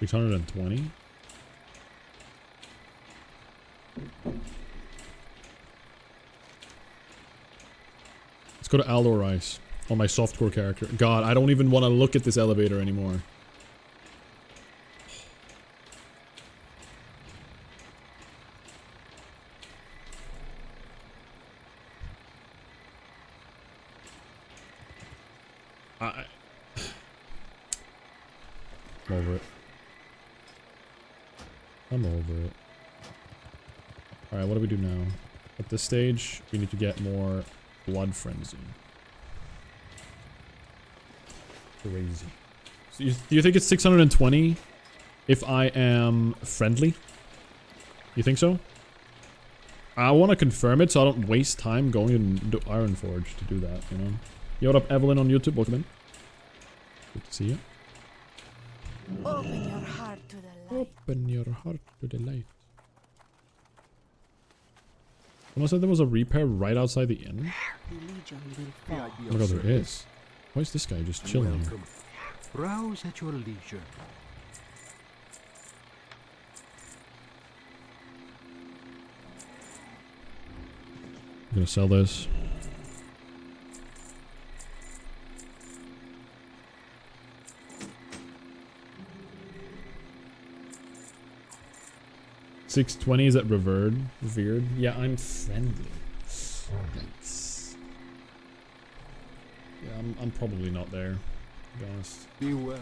620. Let's go to Aldor Rice on my softcore character. God, I don't even want to look at this elevator anymore. I'm over it. I'm over it. Alright, what do we do now? At this stage, we need to get more blood frenzy. Crazy. So do you think it's 620 if I am friendly? You think so? I want to confirm it so I don't waste time going into Ironforge to do that, you know? Yo, what up, Evelyn on YouTube? Welcome in. Good to see you. Open your heart to the light. Open your heart to the light. Someone said there was a repair right outside the inn. Oh my god, there is. Why is this guy just chilling here? Browse at your leisure. I'm gonna sell this. $620 is at revered. Yeah, I'm friendly. Nice. Yeah, I'm probably not there, to be honest. Be well.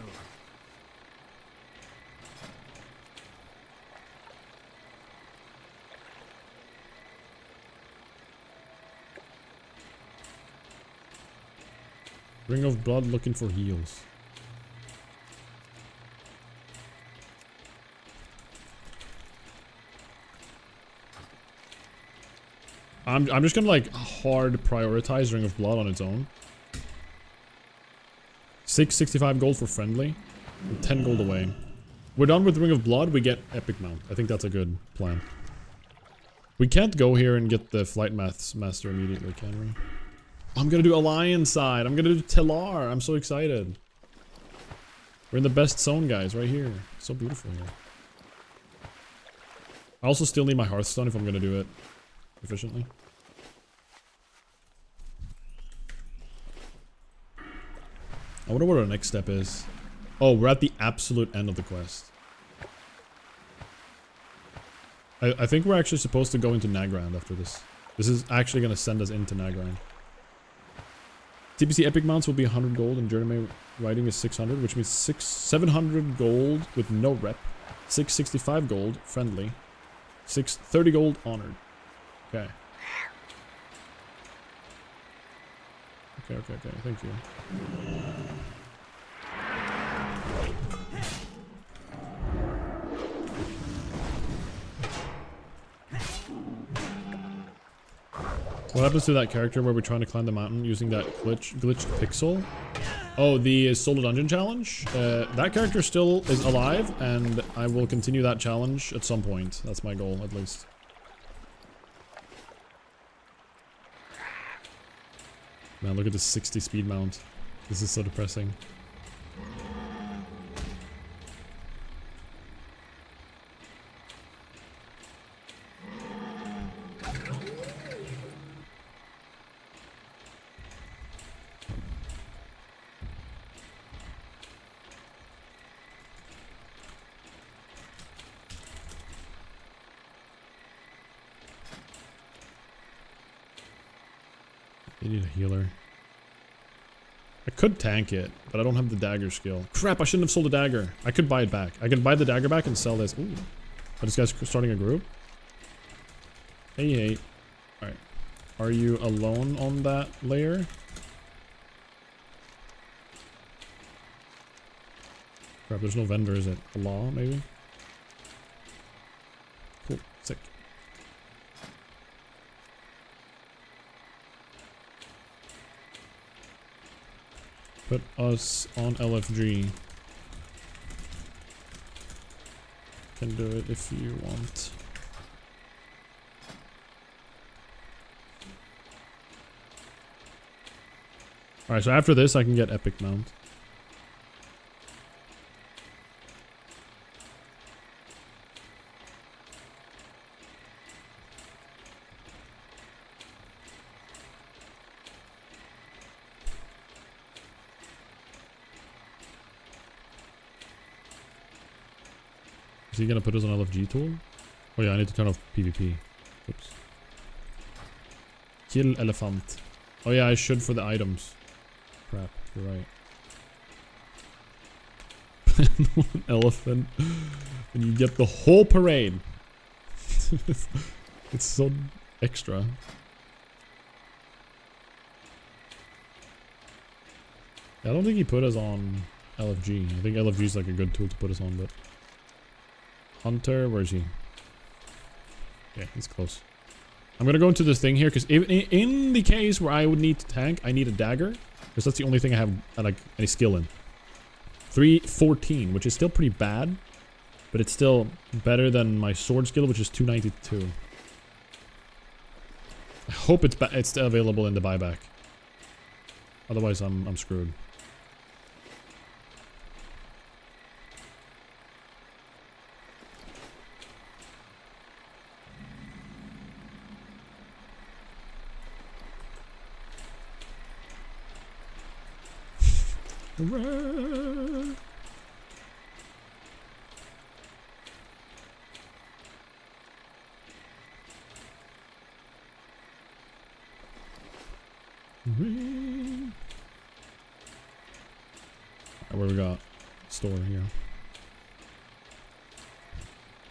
Ring of Blood looking for heals. I'm just gonna like hard prioritize Ring of Blood on its own. 665 gold for friendly. And 10 gold away. We're done with Ring of Blood, we get Epic Mount. I think that's a good plan. We can't go here and get the Flight Master immediately, can we? I'm gonna do Alliance side. I'm gonna do Tellar. I'm so excited. We're in the best zone, guys, right here. So beautiful here. I also still need my Hearthstone if I'm gonna do it efficiently. I wonder what our next step is. Oh, we're at the absolute end of the quest. I think we're actually supposed to go into Nagrand after this. This is actually going to send us into Nagrand. TPC Epic Mounts will be 100 gold and Journeyman Riding is 600, which means 700 gold with no rep. 665 gold, friendly. 630 gold, honored. Okay. Okay, thank you. What happens to that character where we're trying to climb the mountain using that glitched pixel? Oh, the solo dungeon challenge? That character still is alive, and I will continue that challenge at some point. That's my goal, at least. Man, look at this 60 speed mount. This is so depressing. They need a healer. I could tank it, but I don't have the dagger skill. Crap, I shouldn't have sold a dagger. I could buy it back. I can buy the dagger back and sell this. Ooh. Are this guy's starting a group? Hey. Alright. Are you alone on that layer? Crap, there's no vendor, is it? A law, maybe? Cool. Sick. Put us on LFG. Can do it if you want. Alright, so after this I can get Epic Mount. Is he gonna put us on LFG tool? Oh yeah, I need to turn off PvP. Oops. Kill elephant. Oh yeah, I should for the items. Crap, you're right. One elephant. And you get the whole parade. It's so extra. I don't think he put us on LFG. I think LFG is like a good tool to put us on, but... Hunter, where is he? Yeah, he's close. I'm gonna go into this thing here, because in the case where I would need to tank, I need a dagger. Because that's the only thing I have like any skill in. 314, which is still pretty bad. But it's still better than my sword skill, which is 292. I hope it's still available in the buyback. Otherwise, I'm screwed. Hooray! What we got? Store here.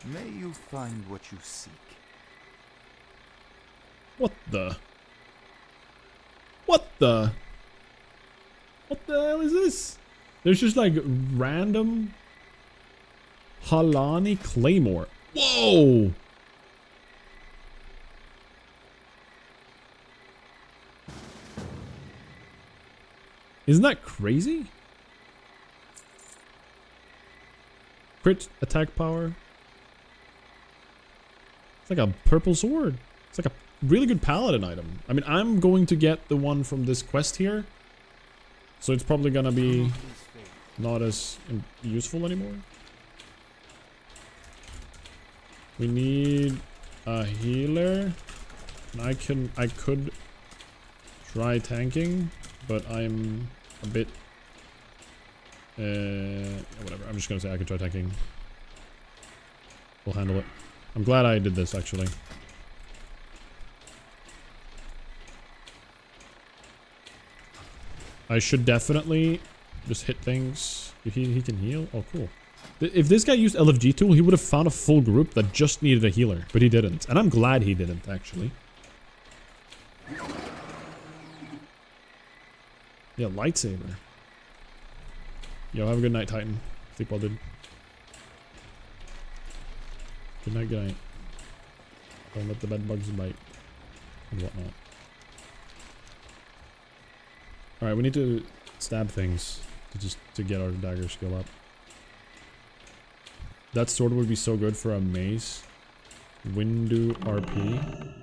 May you find what you seek. What the? What the? What the hell is this? There's just like random Halani Claymore. Whoa! Isn't that crazy? Crit attack power. It's like a purple sword. It's like a really good paladin item. I mean, I'm going to get the one from this quest here. So it's probably gonna be not as useful anymore. We need a healer. And I could try tanking, but I'm a bit whatever. I'm just gonna say I could try tanking. We'll handle it. I'm glad I did this actually. I should definitely just hit things. He can heal. Oh, cool. If this guy used LFG tool, he would have found a full group that just needed a healer, but he didn't. And I'm glad he didn't, actually. Yeah, lightsaber. Yo, have a good night, Titan. Sleep well, dude. Good night, good night. Don't let the bed bugs bite. And whatnot. Alright, we need to stab things to get our dagger skill up. That sword would be so good for a mace. Windu RP.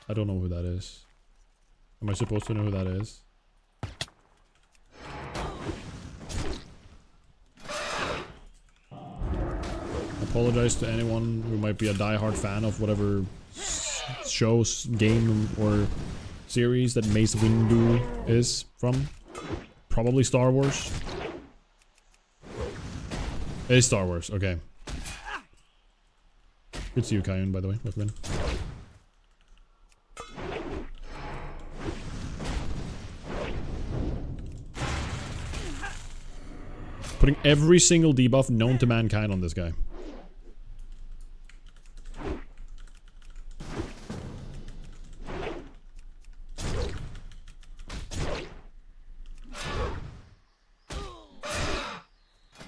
I don't know who that is. Am I supposed to know who that is? Apologize to anyone who might be a die-hard fan of whatever show, game, or series that Mace Windu is from. Probably Star Wars. It is Star Wars, okay. Good to see you, Kayun, by the way. Welcome in. Putting every single debuff known to mankind on this guy.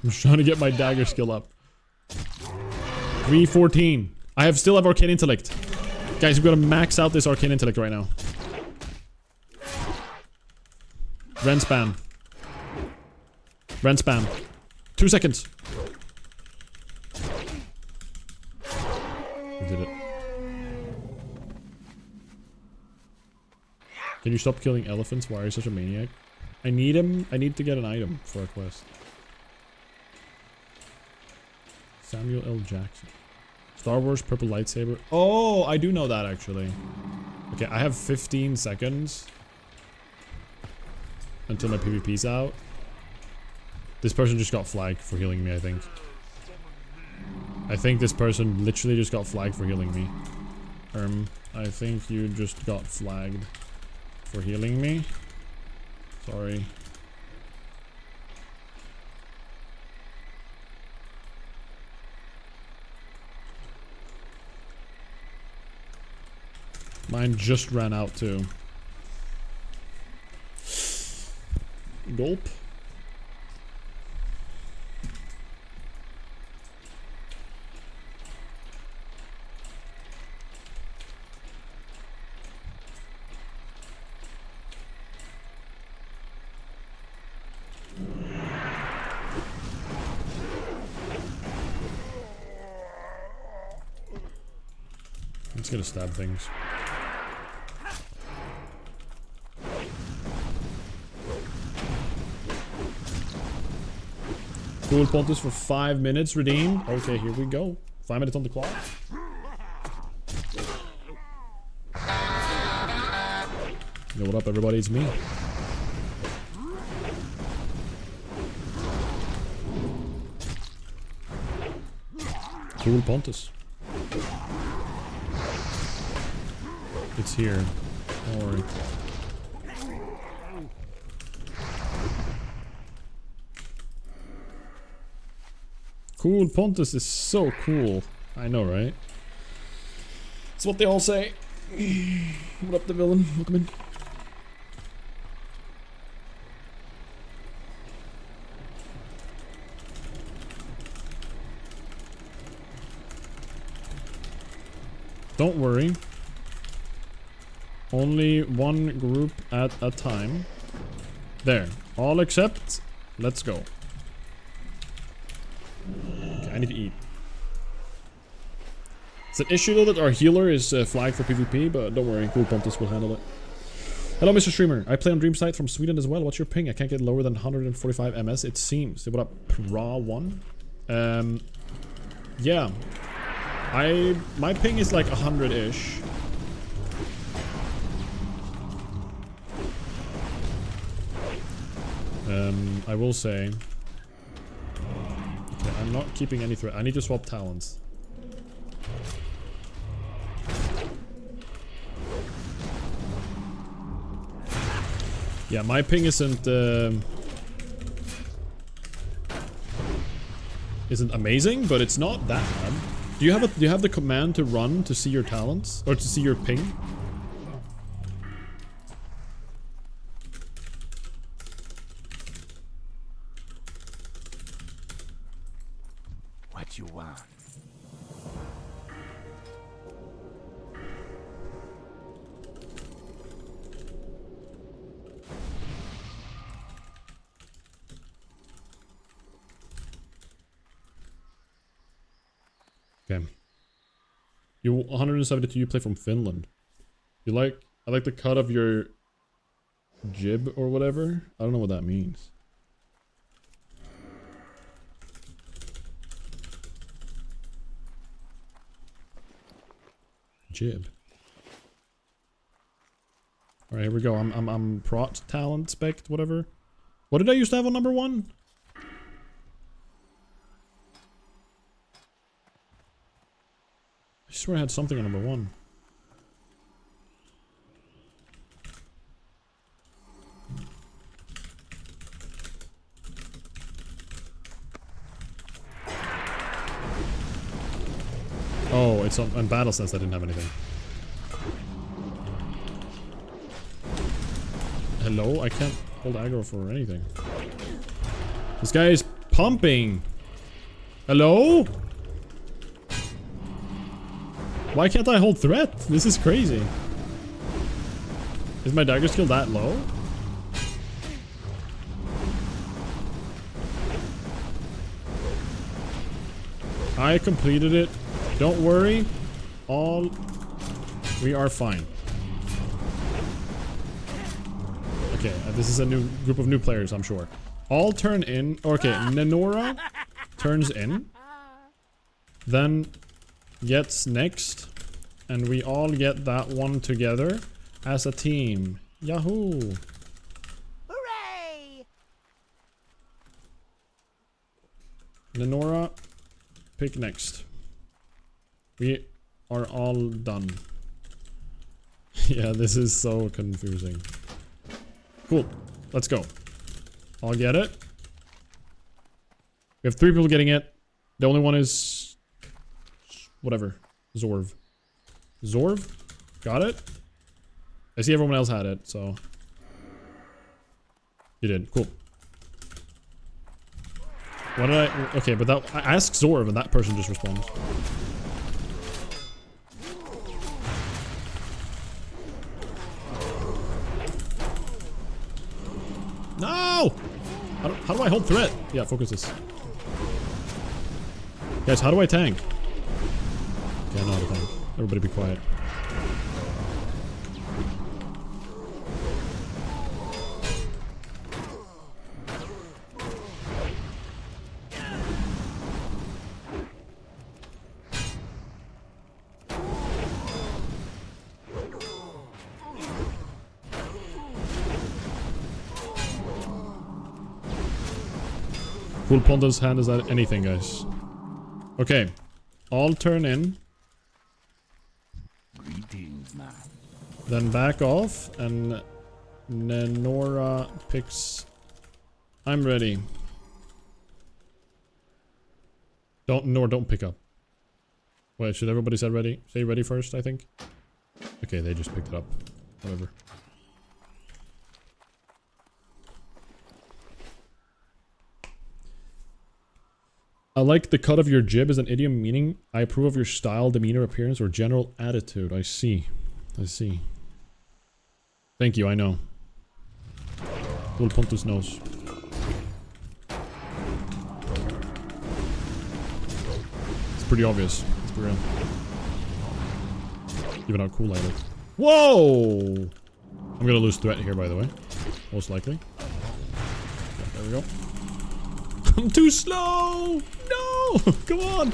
I'm just trying to get my dagger skill up. 314. I still have Arcane Intellect. Guys, we've got to max out this Arcane Intellect right now. Ren spam. Ren spam. 2 seconds. I did it. Can you stop killing elephants? Why are you such a maniac? I need him. I need to get an item for a quest. Samuel L. Jackson. Star Wars purple lightsaber. Oh, I do know that actually. Okay, I have 15 seconds until my PvP's out. This person just got flagged for healing me, I think. I think this person literally just got flagged for healing me. I think you just got flagged for healing me. Sorry. Mine just ran out too. Gulp. I'm just gonna stab things. Cool, Pontus for 5 minutes redeemed. Okay, here we go. 5 minutes on the clock. Yo, what up, everybody? It's me. Cool, Pontus. It's here. Don't worry. Cool, Pontus is so cool. I know, right? That's what they all say. What up, the villain? Welcome in. Don't worry. Only one group at a time. There. All except. Let's go. Okay, I need to eat. It's an issue though that our healer is flagged for PvP, but don't worry, Cool Pontus will handle it. Hello, Mr. Streamer. I play on Dreamscythe from Sweden as well. What's your ping? I can't get lower than 145 MS, it seems. What up, Pra1? Yeah. My ping is like 100-ish. I will say... Okay, I'm not keeping any threat. I need to swap talents. Yeah, my ping isn't amazing, but it's not that bad. Do you have the command to run to see your talents or to see your ping? What you want? Okay. You 172, you play from Finland. I like the cut of your jib or whatever. I don't know what that means. Jib. Alright, here we go. I'm prot talent spec whatever. What did I used to have on number 1? I swear I had something on number 1. Oh, it's on Battle Sense I didn't have anything. Hello? I can't hold aggro for anything. This guy is pumping! Hello? Why can't I hold threat? This is crazy. Is my dagger skill that low? I completed it. Don't worry. We are fine. Okay, this is a new group of new players, I'm sure. All turn in. Okay, Nenora turns in. Then gets next. And we all get that one together as a team. Yahoo! Hooray! Nenora, pick next. We are all done. Yeah, this is so confusing. Cool. Let's go. I'll get it. We have 3 people getting it. The only one is... whatever. Zorv. Zorv? Got it? I see everyone else had it, so... You did. Cool. What did I... Okay, but that... I asked Zorv and that person just responds. No! How do I hold threat? Yeah, focus this. Guys, how do I tank? Yeah, I know how to tank. Everybody be quiet. Cool Pontus hand is that anything, guys. Okay. All turn in. Greetings, man. Then back off and Nenora picks... I'm ready. Don't pick up. Wait, should everybody say ready? Say ready first, I think? Okay, they just picked it up. Whatever. I like the cut of your jib as an idiom meaning I approve of your style, demeanor, appearance, or general attitude. I see. I see. Thank you, I know. Little Pontus knows. It's pretty obvious. Let's be real. Even how cool I look. Whoa! I'm gonna lose threat here, by the way. Most likely. Yeah, there we go. I'm too slow! No! Come on!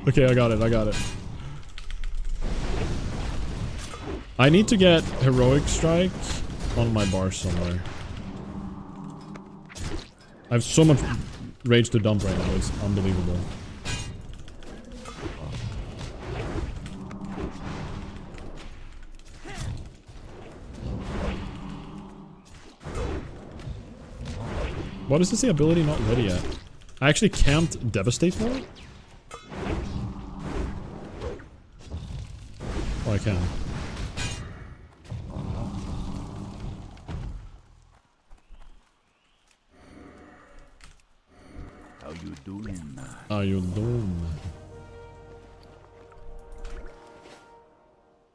Okay, I got it, I got it. I need to get Heroic Strike on my bar somewhere. I have so much rage to dump right now, it's unbelievable. What does this say ability not ready yet? I actually camped Devastate for it? Oh, I can. How you doing, man? How you doing?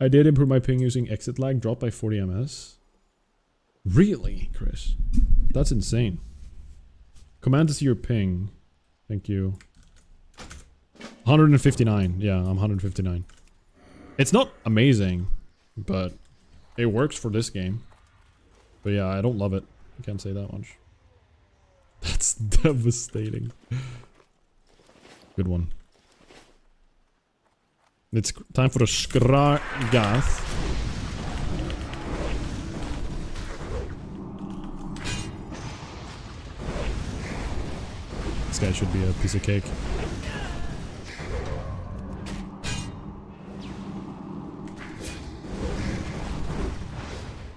I did improve my ping using exit lag, dropped by 40 ms. Really, Chris? That's insane. Command to see your ping. Thank you. 159. Yeah, I'm 159. It's not amazing, but it works for this game. But yeah, I don't love it. I can't say that much. That's devastating. Good one. It's time for a Skragath. This guy should be a piece of cake.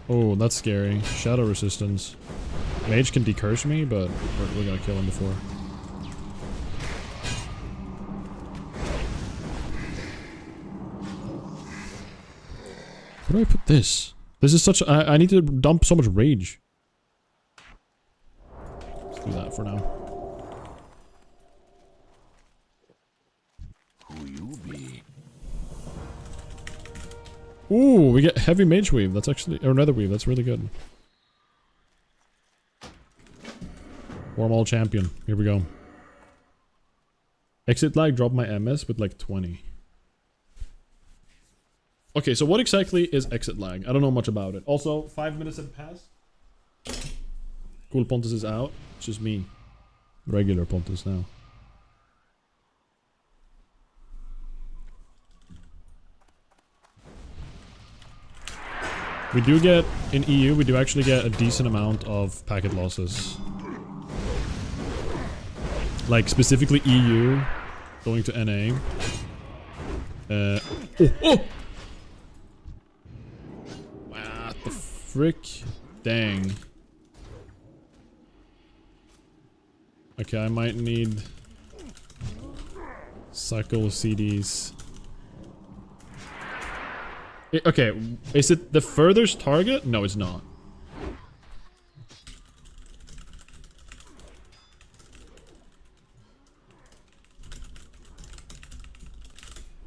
Oh, that's scary. Shadow resistance. Mage can decurse me, but we're gonna kill him before. Where do I put this? This is such... I need to dump so much rage. Let's do that for now. Ooh, we get heavy mage weave. That's actually, or nether weave. That's really good. Wormhole champion. Here we go. Exit lag dropped my MS with like 20. Okay, so what exactly is exit lag? I don't know much about it. Also, 5 minutes have passed. Cool Pontus is out. It's just me. Regular Pontus now. We do get, in EU, we do actually get a decent amount of packet losses. Like, specifically EU, going to NA. Oh! What the frick? Dang. Okay, I might need cycle CDs. Okay, is it the furthest target? No, it's not.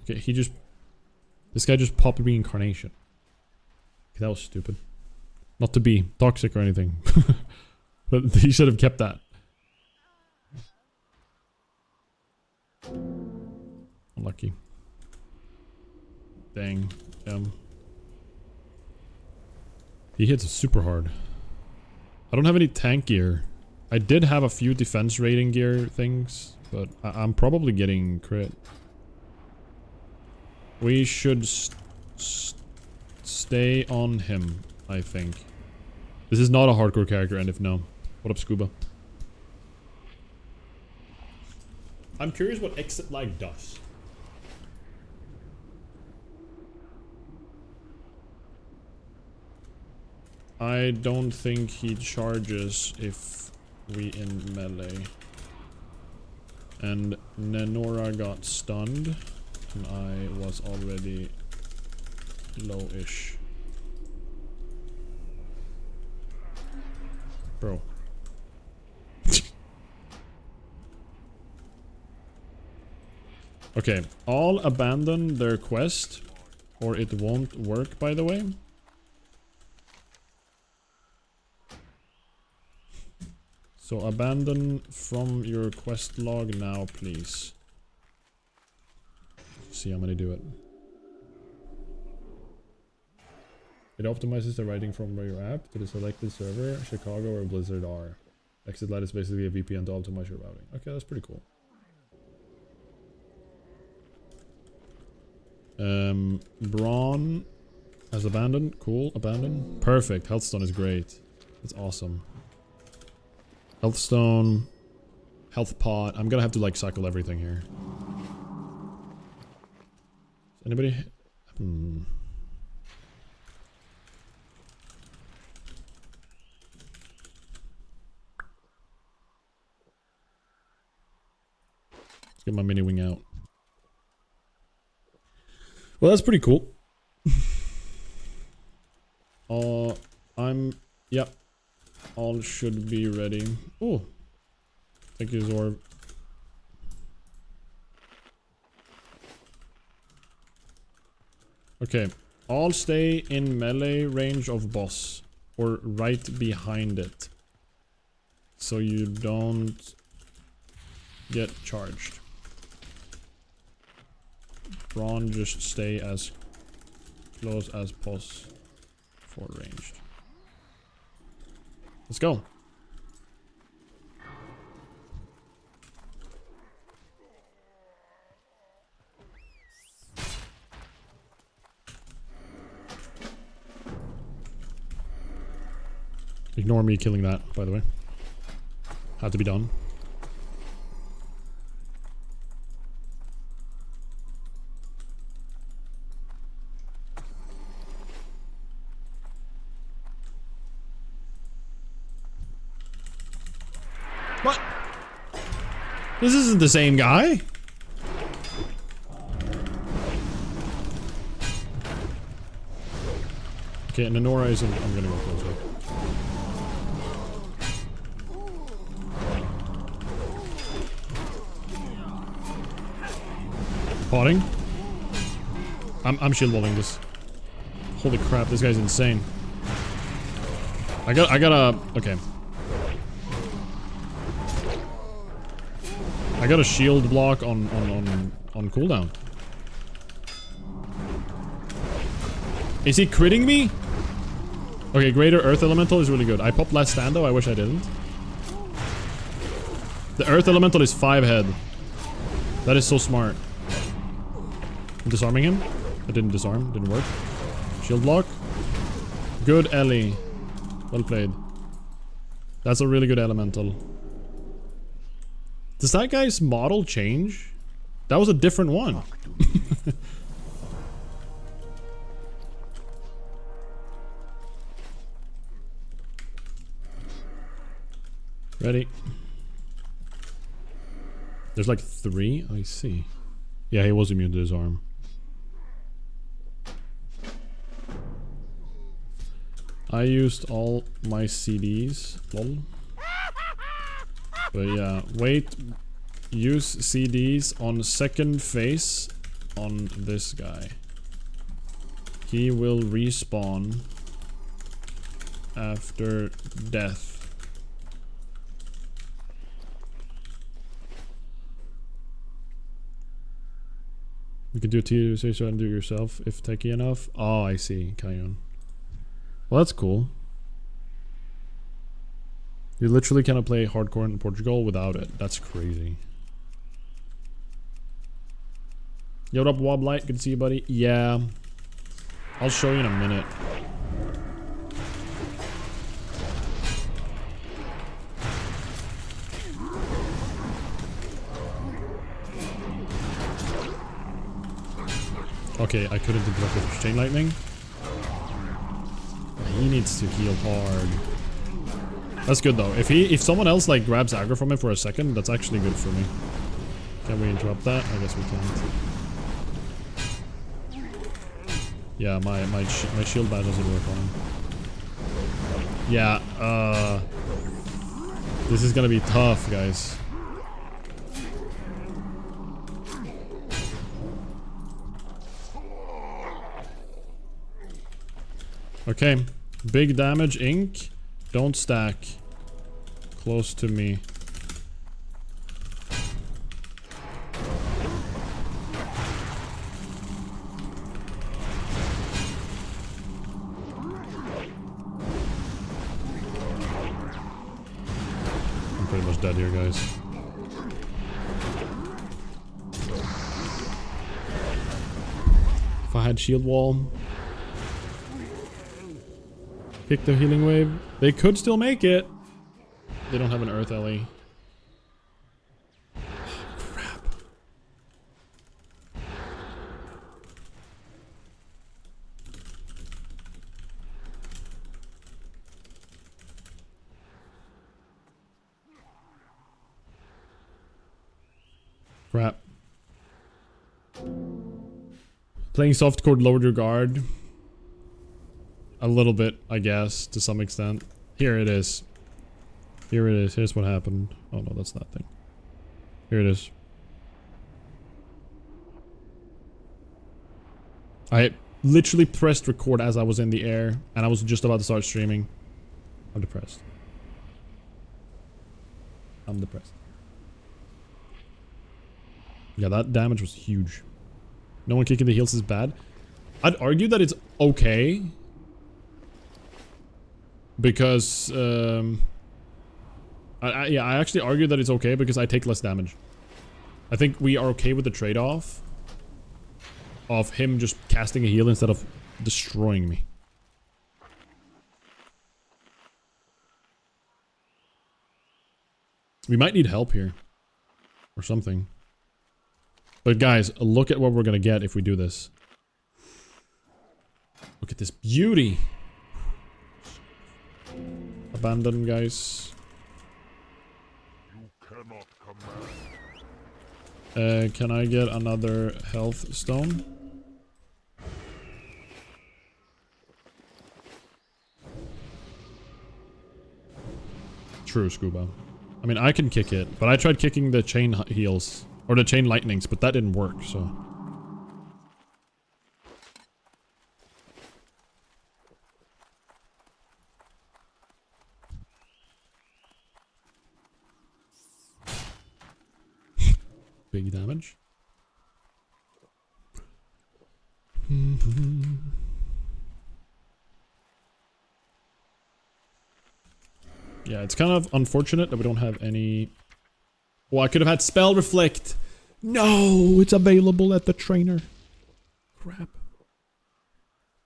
Okay, this guy just popped reincarnation. Okay, that was stupid. Not to be toxic or anything. But he should have kept that. Unlucky. Dang. He hits super hard. I don't have any tank gear. I did have a few defense rating gear things, but I'm probably getting crit. We should stay on him, I think. This is not a hardcore character, and if no. What up, Scuba? I'm curious what exit lag does. I don't think he charges if we in melee. And Nenora got stunned. And I was already low-ish. Bro. Okay, all abandon their quest, or it won't work, by the way. So abandon from your quest log now, please. See how many do it. It optimizes the writing from your app to the selected server, Chicago or Blizzard R. Exit light is basically a VPN to optimize your routing. Okay, that's pretty cool. Brawn has abandoned. Cool, abandoned. Perfect. Healthstone is great. That's awesome. Healthstone. Health pot. I'm gonna have to like cycle everything here. Anybody? Let's get my mini wing out. Well, that's pretty cool. Yep. All should be ready. Oh. Thank you, Zorb. Okay. All stay in melee range of boss. Or right behind it. So you don't get charged. Brawn, just stay as close as possible for ranged. Let's go. Ignore me killing that, by the way. Had to be done. What? This isn't the same guy. Okay, Nenora isn't. I'm gonna go closer. Potting. I'm shield walling this. Holy crap, this guy's insane. I gotta. Okay. I got a shield block on cooldown. Is he critting me? Okay, Greater Earth Elemental is really good. I popped last stand though, I wish I didn't. The Earth Elemental is 5 head. That is so smart. I'm disarming him. I didn't disarm, didn't work. Shield block. Good Ellie. Well played. That's a really good elemental. Does that guy's model change? That was a different one. Ready. There's like 3. I see. Yeah, he was immune to his arm. I used all my CDs. Lol. But yeah, wait. Use CDs on second phase on this guy. He will respawn after death. You can do T say so and do it yourself if techie enough. Oh, I see, Kayon. Well, that's cool. You literally cannot play hardcore in Portugal without it. That's crazy. Yo, what up, Woblight? Good to see you, buddy. Yeah. I'll show you in a minute. Okay, I couldn't interrupt with chain lightning. He needs to heal hard. That's good though. If someone else like grabs aggro from him for a second, that's actually good for me. Can we interrupt that? I guess we can't. Yeah, my shield badge doesn't work on him. Yeah, this is gonna be tough, guys. Okay, big damage, ink. Don't stack. Close to me. I'm pretty much dead here, guys. If I had shield wall. Kick the healing wave. They could still make it. They don't have an earth Ellie. Oh, crap. Crap. Playing softcore lowered your guard. A little bit, I guess, to some extent. Here it is. Here it is. Here's what happened. Oh no, that's that thing. Here it is. I literally pressed record as I was in the air, and I was just about to start streaming. I'm depressed. I'm depressed. Yeah, that damage was huge. No one kicking the heals is bad. I'd argue that it's okay. Because, I actually argue that it's okay because I take less damage. I think we are okay with the trade-off of him just casting a heal instead of destroying me. We might need help here. Or something. But guys, look at what we're gonna get if we do this. Look at this beauty! Abandon, guys. You cannot command. Can I get another health stone? True, Scuba. I mean, I can kick it, but I tried kicking the chain heals. Or the chain lightnings, but that didn't work, so... Big damage. Yeah, it's kind of unfortunate that we don't have any... Well, I could have had Spell Reflect. No, it's available at the trainer. Crap.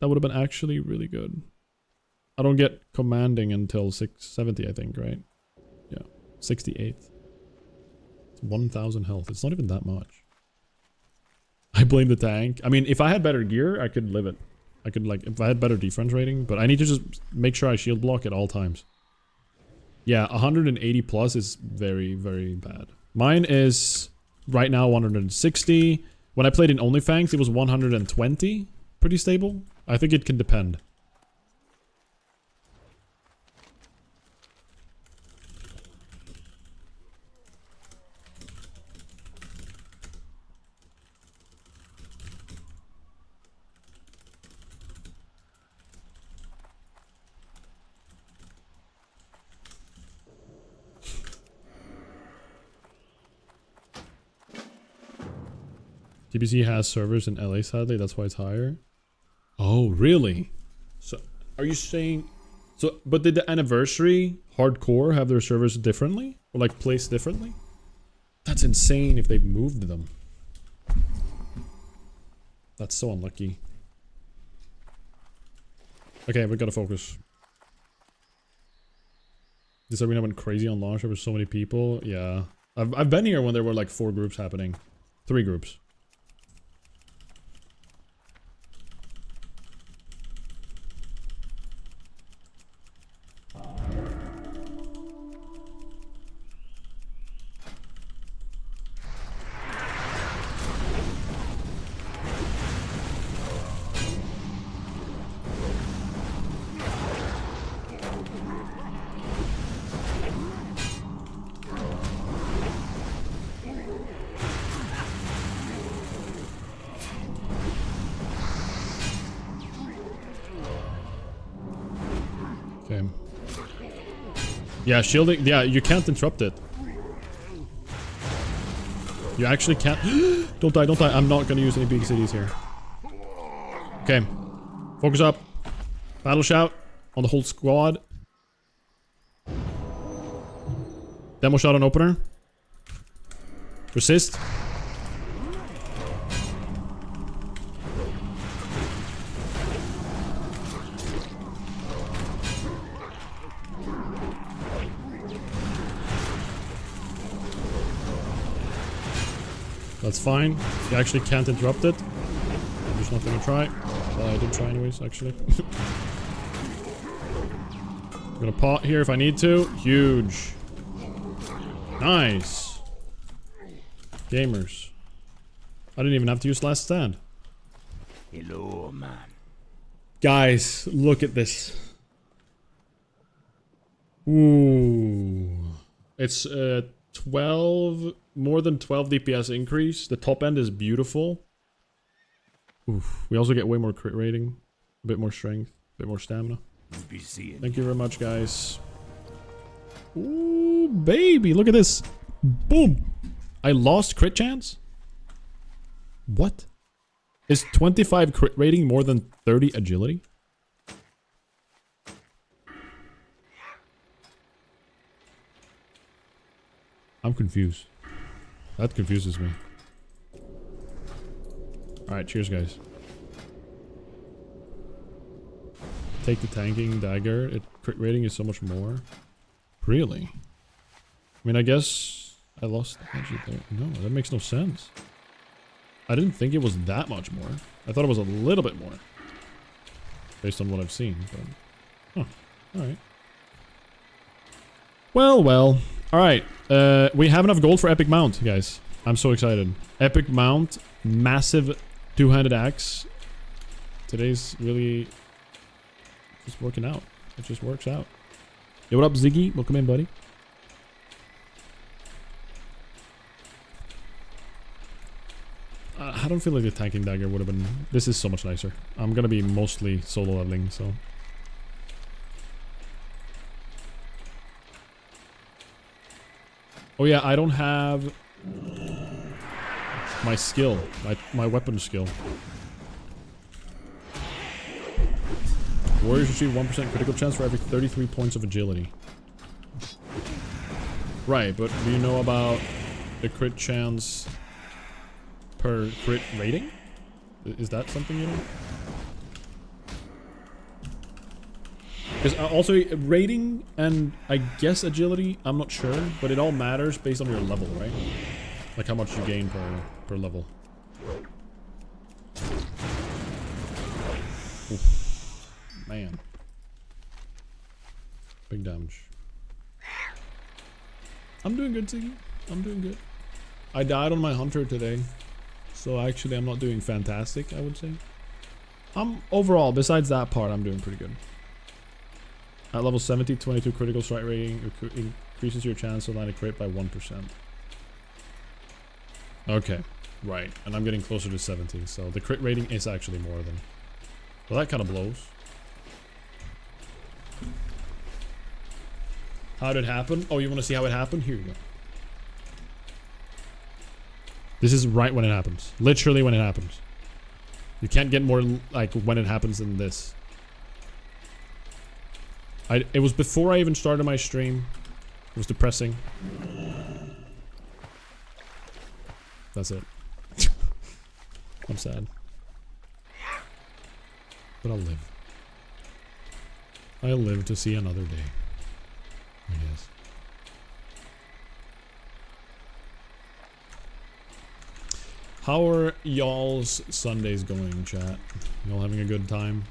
That would have been actually really good. I don't get commanding until 670, I think, right? Yeah, 68. 1,000 health. It's not even that much. I blame the tank. I mean, if I had better gear, I could live it. I could, like, if I had better defense rating, but I need to just make sure I shield block at all times. Yeah, 180 plus is very, very bad. Mine is right now 160. When I played in Onlyfangs, it was 120. Pretty stable. I think it can depend. TBC has servers in LA, sadly. That's why it's higher. Oh, really? So, are you saying... So, but did the Anniversary Hardcore have their servers differently? Or, like, placed differently? That's insane if they've moved them. That's so unlucky. Okay, we gotta focus. This arena went crazy on launch. There were so many people. Yeah. I've been here when there were, like, 4 groups happening. 3 groups. Okay. Yeah, shielding. Yeah, you can't interrupt it. You actually can't. Don't die, don't die. I'm not gonna use any big cities here. Okay. Focus up. Battle shout on the whole squad. Demo shot on opener. Resist. That's fine. You actually can't interrupt it. I'm just not gonna try. Well, I did try anyways, actually. I'm gonna pot here if I need to. Huge. Nice. Gamers. I didn't even have to use last stand. Hello, man. Guys, look at this. Ooh. It's 12, more than 12 DPS increase. The top end is beautiful. Oof. We also get way more crit rating, a bit more strength, a bit more stamina. Thank you very much, guys. Ooh, baby, look at this. Boom. I lost crit chance? What? Is 25 crit rating more than 30 agility? I'm confused. That confuses me. Alright, cheers, guys. Take the tanking dagger. It crit rating is so much more. Really? I mean, I guess I lost the magic there. No, that makes no sense. I didn't think it was that much more. I thought it was a little bit more. Based on what I've seen, but... Huh. Alright. Well, well. Alright. We have enough gold for epic mount, guys. I'm so excited. Epic mount. Massive two-handed axe. Today's really... just working out. It just works out. Yo, what up, Ziggy? Welcome in, buddy. I don't feel like the tanking dagger would have been... This is so much nicer. I'm gonna be mostly solo leveling, so... Oh yeah, I don't have... my skill. My weapon skill. Warriors receive 1% critical chance for every 33 points of agility. Right, but do you know about the crit chance per crit rating? Is that something you know? Because also rating and I guess agility, I'm not sure, but it all matters based on your level, right? Like how much you gain per level. Oof. Man. Big damage. I'm doing good, Ziggy. I'm doing good. I died on my hunter today. So actually I'm not doing fantastic, I would say. Overall, besides that part, I'm doing pretty good. At level 70, 22 critical strike rating increases your chance of landing a crit by 1%. Okay, right. And I'm getting closer to 70, so the crit rating is actually more than... Well, that kind of blows. How did it happen? Oh, you want to see how it happened? Here you go. This is right when it happens. Literally when it happens. You can't get more like when it happens than this. It was before I even started my stream. It was depressing. That's it. I'm sad. But I'll live. I'll live to see another day. I guess. How are y'all's Sundays going, chat? Y'all having a good time?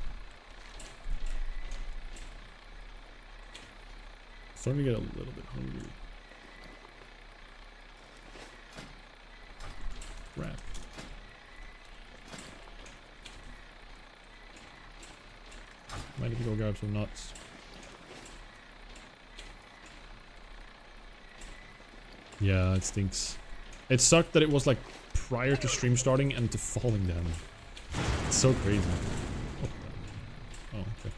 Starting to get a little bit hungry. Crap. Might need to go grab some nuts. Yeah, it stinks. It sucked that it was like prior to stream starting and to falling damage. It's so crazy. Oh, okay.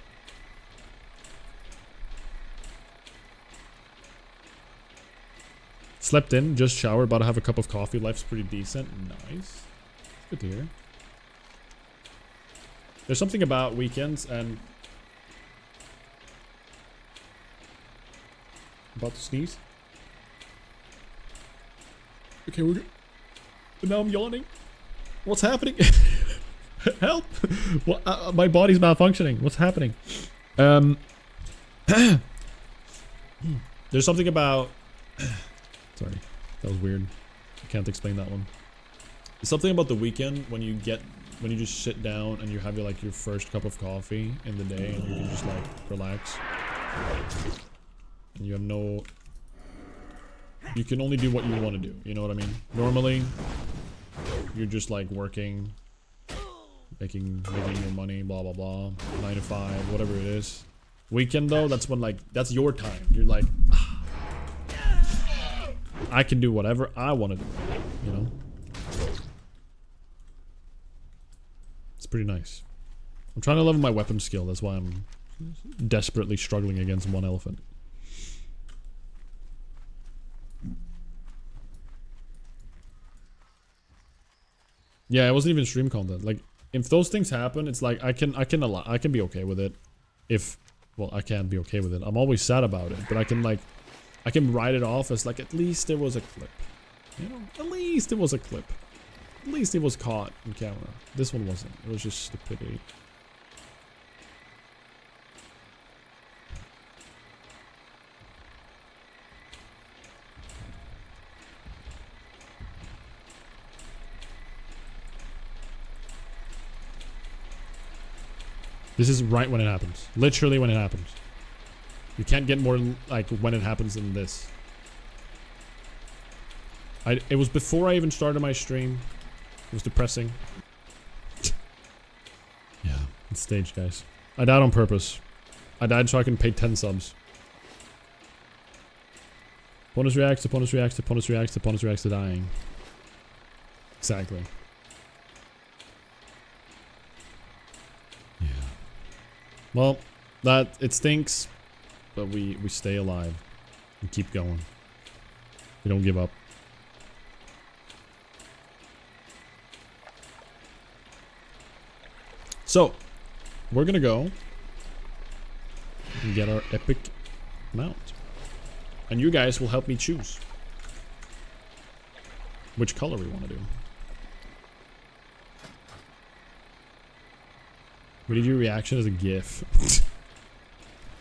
Slept in, just showered, about to have a cup of coffee. Life's pretty decent. Nice. Good to hear. There's something about weekends and... About to sneeze. Okay, we're good. But now I'm yawning. What's happening? Help! What, my body's malfunctioning. What's happening? There's something about... Sorry, that was weird. I can't explain that one. There's something about the weekend when you just sit down and you have your first cup of coffee in the day and you can just like relax. And you have no... You can only do what you want to do, you know what I mean? Normally, you're just like working, making your money, blah blah blah, 9 to 5, whatever it is. Weekend though, that's when that's your time. You're like, I can do whatever I want to do, you know? It's pretty nice. I'm trying to level my weapon skill, that's why I'm desperately struggling against one elephant. Yeah, it wasn't even stream content. Like, if those things happen, it's like I can be okay with it. Well, I can't be okay with it. I'm always sad about it, but I can write it off as like, at least there was a clip. You know, at least it was a clip. At least it was caught in camera. This one wasn't. It was just stupidity. This is right when it happens. Literally when it happens. You can't get more like when it happens than this. It was before I even started my stream. It was depressing. Yeah, it's staged, guys. I died on purpose. I died so I can pay 10 subs. Pontus reacts to Pontus reacts to Pontus reacts to Pontus reacts to dying. Exactly. Yeah. Well, it stinks, but we stay alive and keep going. We don't give up. So, we're gonna go and get our epic mount. And you guys will help me choose which color we want to do. We need your reaction as a GIF.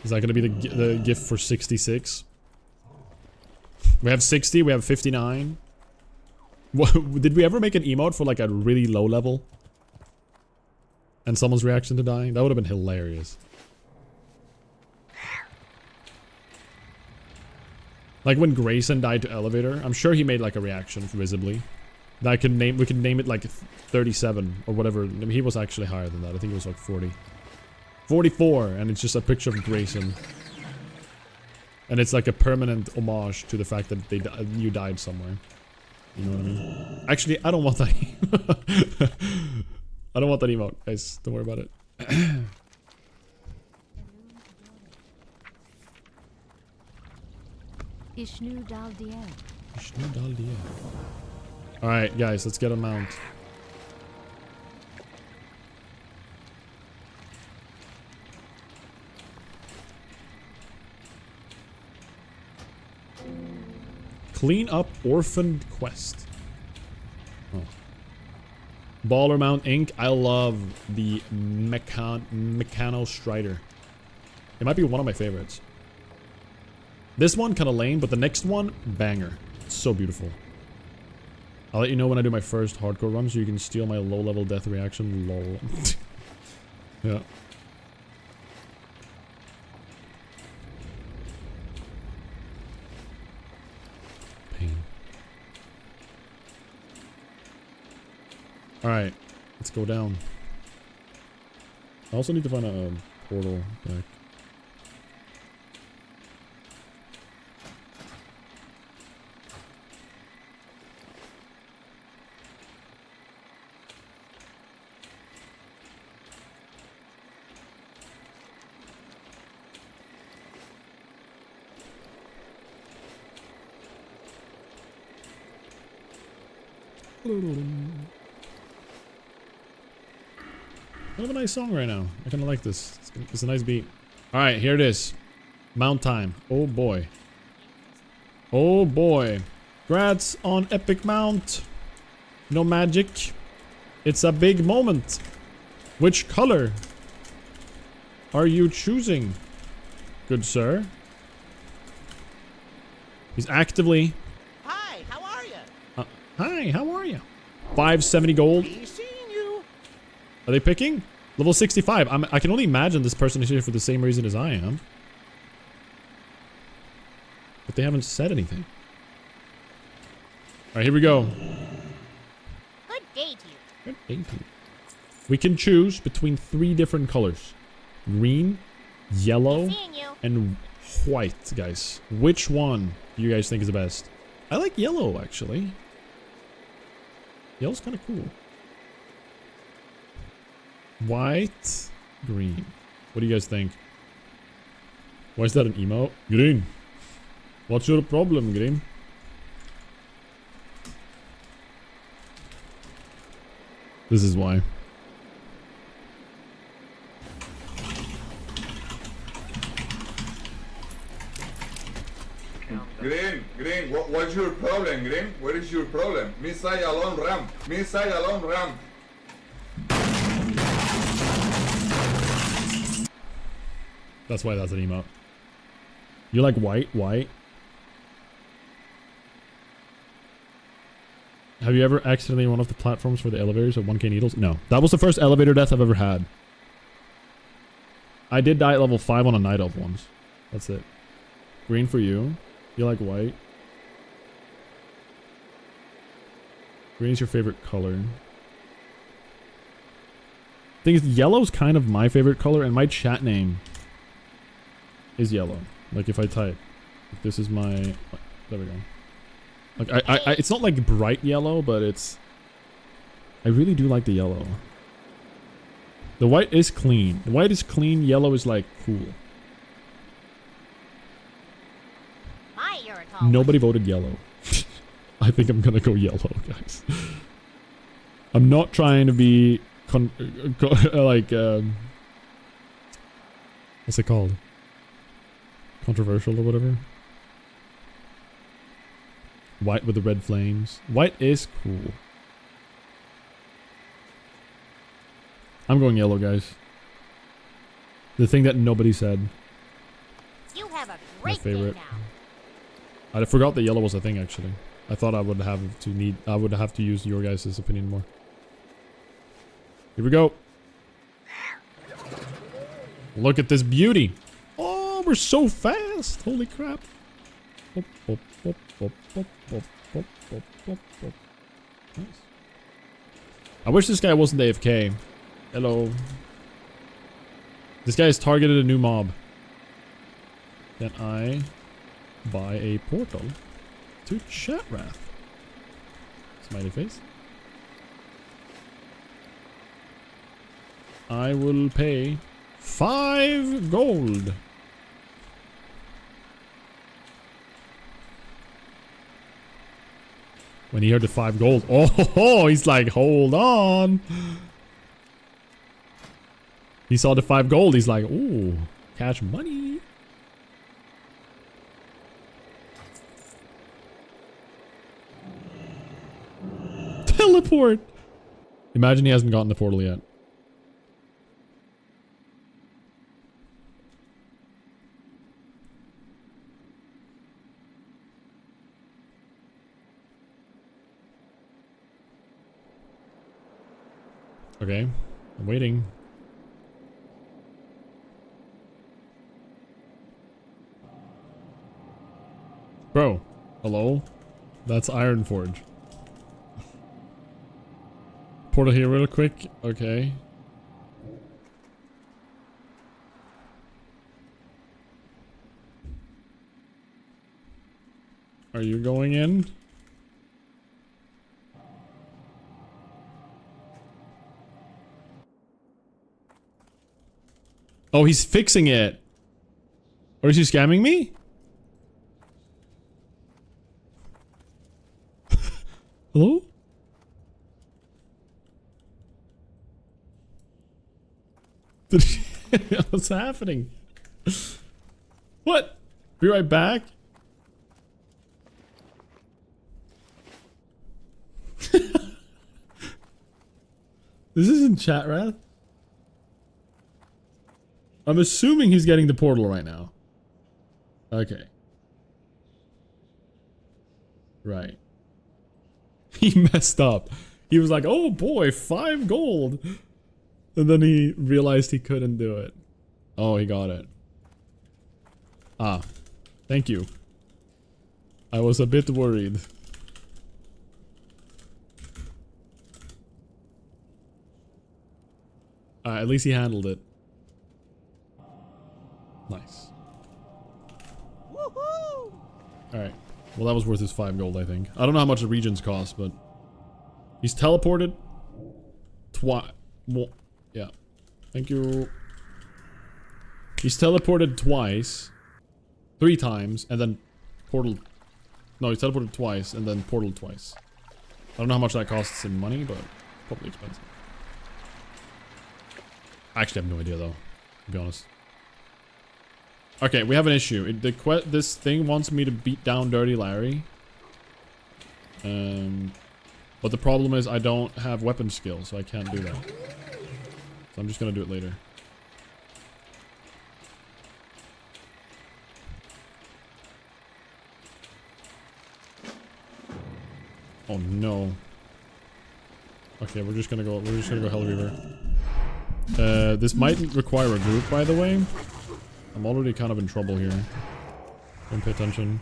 Is that gonna be the GIF for 66? We have 60, we have 59. What, did we ever make an emote for like a really low level? And someone's reaction to dying? That would have been hilarious. Like when Grayson died to Elevator, I'm sure he made like a reaction visibly. That we could name it like 37 or whatever. I mean, he was actually higher than that. I think it was like 40. 44, and it's just a picture of Grayson. And it's like a permanent homage to the fact that you died somewhere. You know what I mean? Actually, I don't want that. I don't want that emote, guys. Don't worry about it. Ishnu Daldier. Ishnu Daldier. Alright, guys, let's get a mount. Clean up orphaned quest. Oh. Baller Mount Inc. I love the Meccano Strider. It might be one of my favorites. This one kind of lame, but the next one, banger. It's so beautiful. I'll let you know when I do my first hardcore run so you can steal my low-level death reaction. Lol. Yeah. Pain. Alright. Let's go down. I also need to find a portal back. I have a nice song right now. I kind of like this. It's a nice beat. All right, here it is. Mount time. Oh boy. Oh boy. Grats on epic mount. No magic. It's a big moment. Which color are you choosing, good sir? He's actively... Hi, how are you? Hi, how are you? 570 gold. Are they picking? Level 65. I can only imagine this person is here for the same reason as I am. But they haven't said anything. Alright, here we go. Good day to you. Good day to you. We can choose between 3 different colors. Green, yellow, and white, guys. Which one do you guys think is the best? I like yellow, actually. Yellow's kind of cool. White, green. What do you guys think? Why is that an emote? Green. What's your problem, Green? This is why. Green, what's your problem, Green? What is your problem? Missile alone ramp. Missile alone ramp. That's why that's an emote. You like white? White? Have you ever accidentally run off the platforms for the elevators at 1k needles? No. That was the first elevator death I've ever had. I did die at level 5 on a night elf once. That's it. Green for you. You like white? Green's your favorite color. Thing is, yellow's kind of my favorite color, and my chat name is yellow. Like if I type, if this is my, there we go. Like I it's not like bright yellow, but it's, I really do like the yellow. The white is clean. The white is clean. Yellow is like cool. Nobody voted yellow. I think I'm gonna go yellow, guys. I'm not trying to be like what's it called? Controversial or whatever. White with the red flames. White is cool. I'm going yellow, guys. The thing that nobody said. You have a My great favorite. day now. I forgot that yellow was a thing, actually. I thought I would have to use your guys' opinion more. Here we go. Look at this beauty. Oh, we're so fast. Holy crap. Nice. I wish this guy wasn't AFK. Hello. This guy has targeted a new mob. Can I buy a portal to Chatrath? Smiley face. I will pay 5 gold. When he heard the 5 gold, oh, he's like, hold on. He saw the 5 gold. He's like, ooh, cash money. Teleport. Imagine he hasn't gotten the portal yet. Okay, I'm waiting. Bro, hello? That's Ironforge. Portal here real quick. Okay. Are you going in? Oh, he's fixing it. Or is he scamming me? Hello? What's happening? What? Be right back. This isn't Chatrath. I'm assuming he's getting the portal right now. Okay. Right. He messed up. He was like, oh boy, 5 gold. And then he realized he couldn't do it. Oh, he got it. Ah. Thank you. I was a bit worried. At least he handled it. Nice. Woohoo! Alright. Well, that was worth his 5 gold, I think. I don't know how much the regions cost, but... He's teleported... Twice. Well, yeah. Thank you. He's teleported twice. 3 times, and then... Portal... No, he's teleported twice, and then portal twice. I don't know how much that costs in money, but... Probably expensive. I actually have no idea, though. To be honest. Okay, we have an issue. This thing wants me to beat down Dirty Larry. But the problem is I don't have weapon skill, so I can't do that. So I'm just gonna do it later. Oh no. Okay, we're just gonna go Hell Reaver. This might require a group, by the way. I'm already kind of in trouble here. Don't pay attention.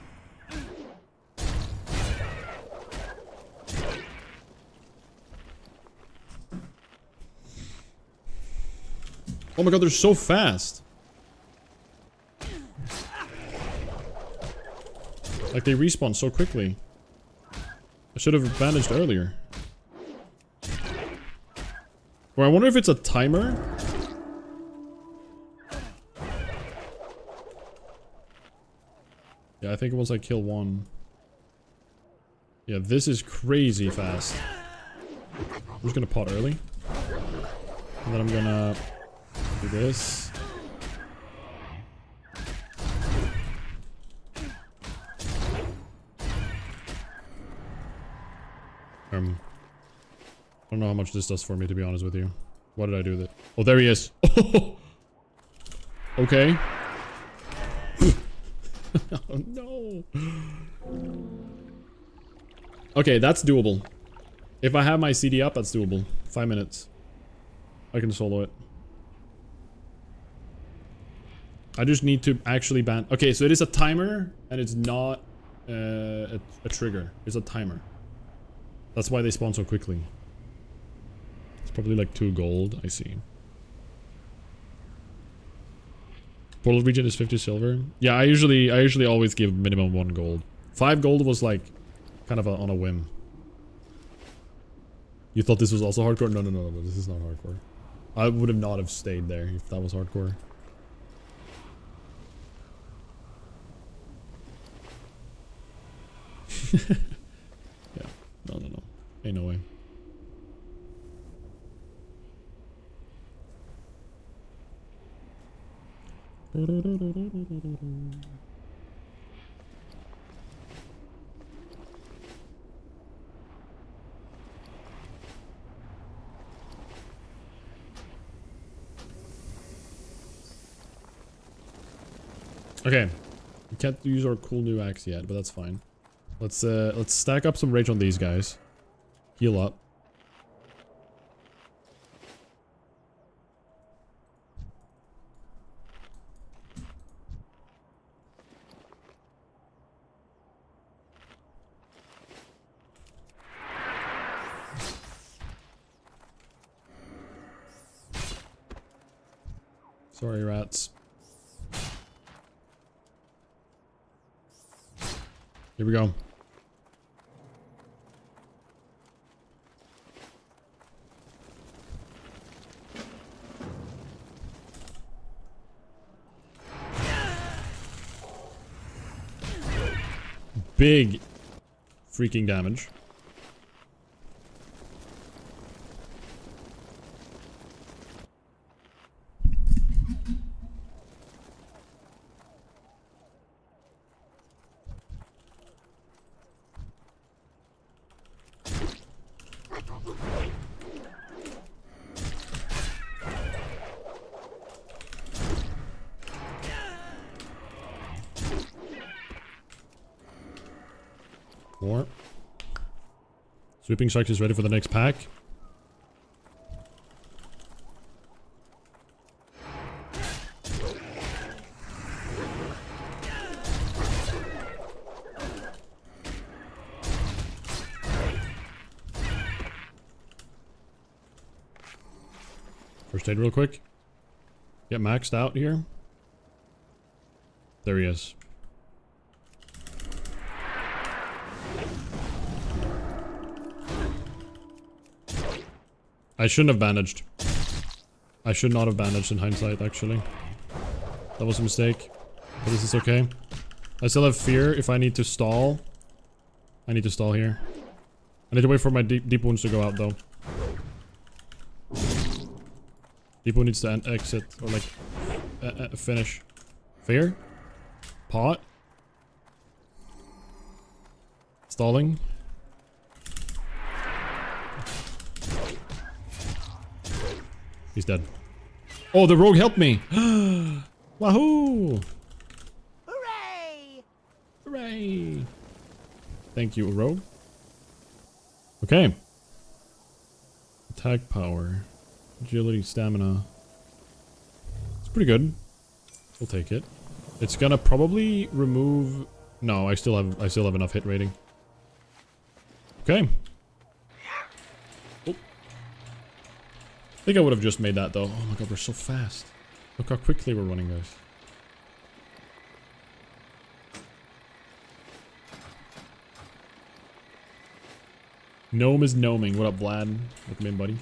Oh my god, they're so fast! Like, they respawn so quickly. I should have bandaged earlier. Or I wonder if it's a timer? Yeah, I think once I kill one. Yeah, this is crazy fast. I'm just gonna pot early. And then I'm gonna do this. I don't know how much this does for me, to be honest with you. What did I do with it? Oh, there he is. Okay. Oh no. Okay, that's doable. If I have my CD up, that's doable. 5 minutes. I can solo it. I just need to actually ban. Okay, so it is a timer, and it's not a trigger. It's a timer. That's why they spawn so quickly. It's probably like 2 gold. I see. Portal region is 50 silver. Yeah, I usually always give minimum 1 gold. 5 gold was like kind of on a whim. You thought this was also hardcore? No, this is not hardcore. I would have not have stayed there if that was hardcore. Yeah, no. Ain't no way. Okay, we can't use our cool new axe yet, but that's fine. Let's stack up some rage on these guys. Heal up. Sorry, rats. Here we go. Big freaking damage. More. Sweeping strike is ready for the next pack. First aid real quick. Get maxed out here. There he is. I shouldn't have bandaged. I should not have bandaged in hindsight, actually. That was a mistake. But this is okay. I still have fear if I need to stall. I need to stall here. I need to wait for my deep wounds to go out, though. Deep wound needs to exit, or like, finish. Fear? Pot? Stalling? He's dead. Oh, the rogue helped me! Wahoo! Hooray! Hooray! Thank you, rogue. Okay. Attack power. Agility, stamina. It's pretty good. We'll take it. It's gonna probably remove... No, I still have enough hit rating. Okay. I think I would have just made that though. Oh my god, we're so fast. Look how quickly we're running, guys. Gnome is gnoming. What up, Vlad? Welcome in, buddy.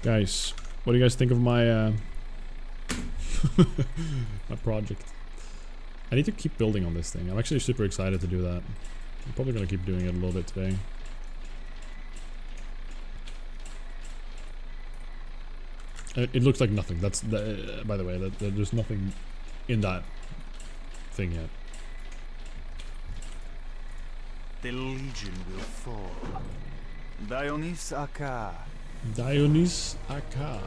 Guys, what do you guys think of my my project? I need to keep building on this thing. I'm actually super excited to do that. I'm probably gonna keep doing it a little bit today. It looks like nothing. That's by the way, there's nothing in that thing yet. The Legion will fall. Dionys Aka. Dionys Aka.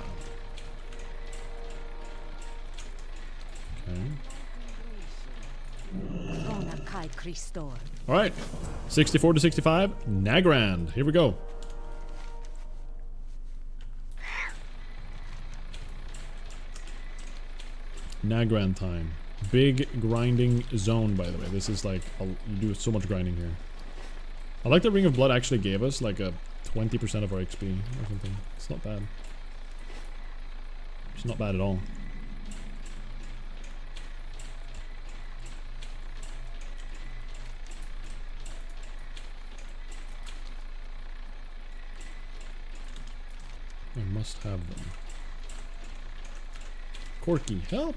Okay. Alright. 64 to 65. Nagrand. Here we go. Nagran time. Big grinding zone, by the way. This is like, you do so much grinding here. I like that Ring of Blood actually gave us like a 20% of our XP or something. It's not bad. It's not bad at all. I must have them. Corky, help!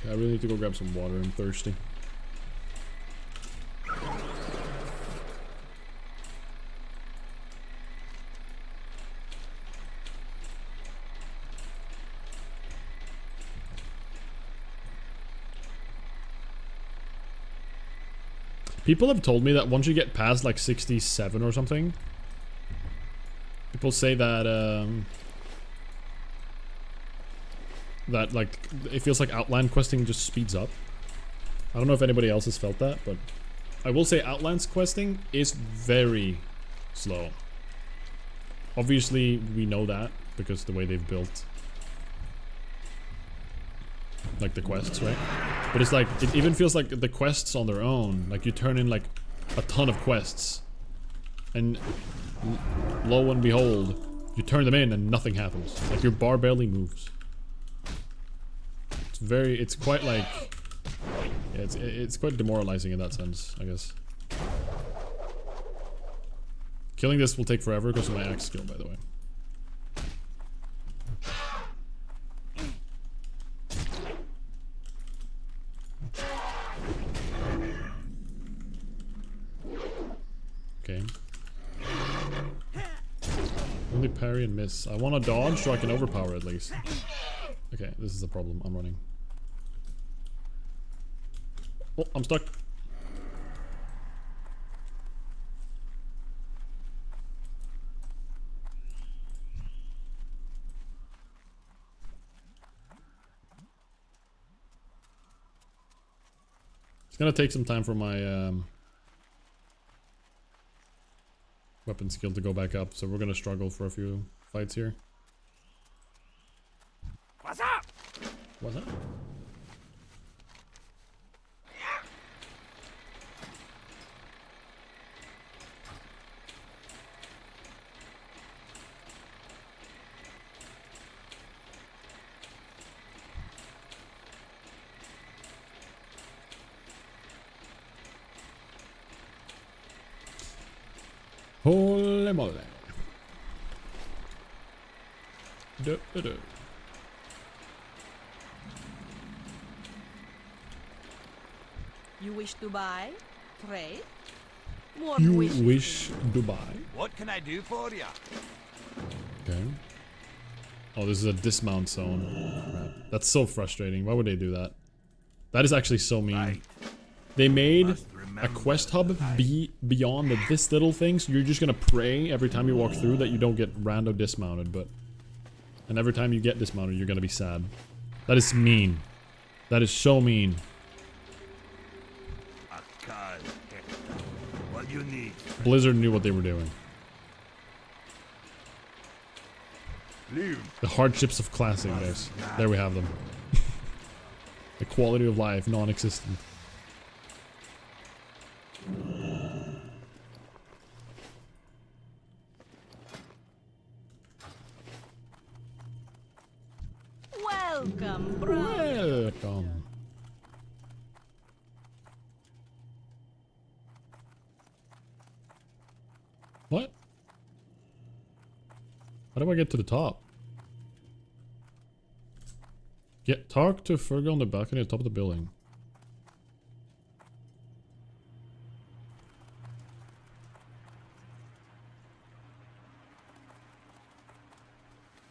Okay, I really need to go grab some water. I'm thirsty. People have told me that once you get past like 67 or something, people say that that like it feels like Outland questing just speeds up. I don't know if anybody else has felt that, but I will say Outlands questing is very slow. Obviously, we know that because the way they've built like the quests, right? But it's like, it even feels like the quests on their own, like you turn in like a ton of quests and lo and behold, you turn them in and nothing happens. Like your bar barely moves. It's quite like, yeah, it's quite demoralizing in that sense, I guess. Killing this will take forever because of my axe skill, by the way. Okay. Only parry and miss. I want to dodge so I can overpower at least. Okay, this is a problem. I'm running. Oh, I'm stuck. It's gonna take some time for my weapon skill to go back up, so we're gonna struggle for a few fights here. What's up? What's up? Holy moly. Do, do, do. You wish to buy? Trade? More You wishes. wish Dubai. What can I do for you? Okay. Oh, this is a dismount zone. Crap. That's so frustrating. Why would they do that? That is actually so mean. Right. They made Must a remember quest hub be beyond this little thing, so you're just gonna pray every time you walk through that you don't get rando dismounted, but... And every time you get dismounted, you're gonna be sad. That is mean. That is so mean. What you need? Blizzard knew what they were doing. Leave. The hardships of classic, guys. There we have them. The quality of life, non-existent. Welcome, brother. Welcome. What? How do I get to the top? Talk to Fergal on the balcony at the top of the building.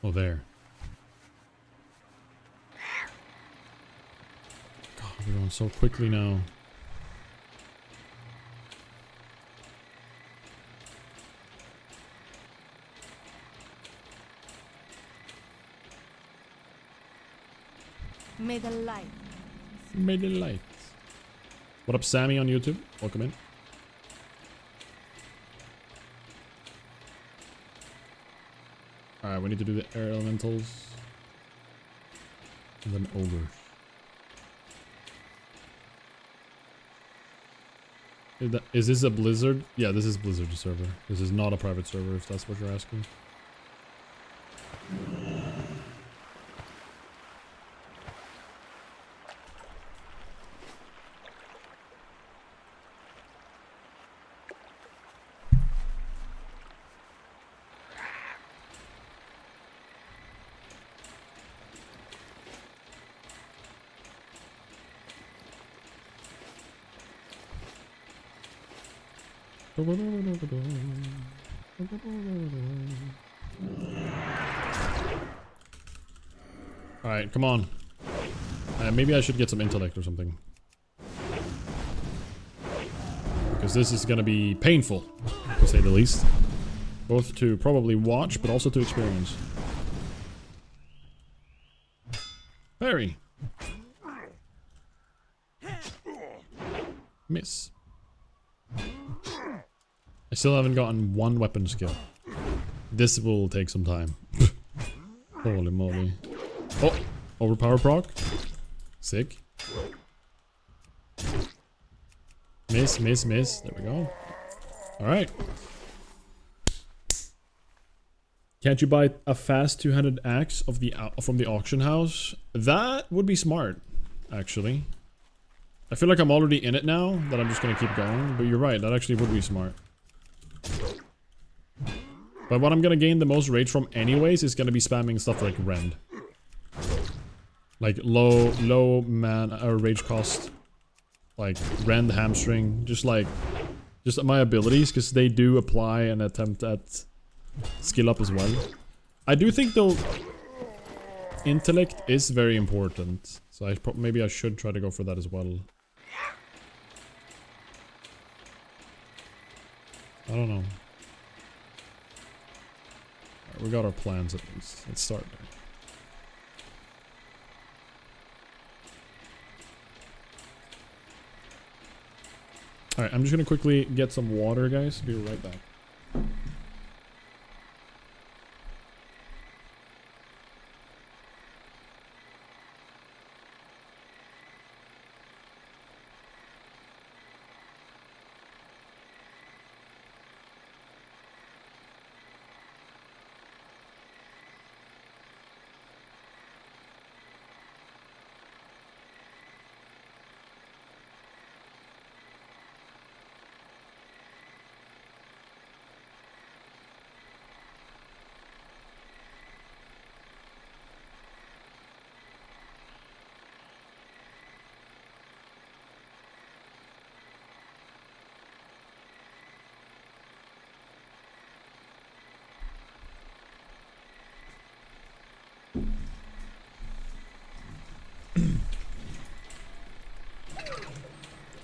Oh, there. God, we're going so quickly now. May the light. May the light. What up, Sammy on YouTube? Welcome in. Alright, we need to do the air elementals. And then ogres. Is this a Blizzard? Yeah, this is Blizzard server. This is not a private server, if that's what you're asking. Alright, come on. Maybe I should get some intellect or something. Because this is gonna be painful, to say the least. Both to probably watch, but also to experience. Parry. Miss. I still haven't gotten one weapon skill. This will take some time. Holy moly. Oh! Overpower proc. Sick. Miss, miss, miss. There we go. Alright. Can't you buy a fast two-handed axe of the from the auction house? That would be smart, actually. I feel like I'm already in it now, that I'm just gonna keep going. But you're right, that actually would be smart. But what I'm gonna gain the most rage from anyways is gonna be spamming stuff like rend. Like low rage cost. Like rend, hamstring, just my abilities, because they do apply an attempt at skill up as well. I do think though intellect is very important, so maybe I should try to go for that as well. I don't know. Right, we got our plans at least. Let's start there. Alright, I'm just gonna quickly get some water, guys. Be right back.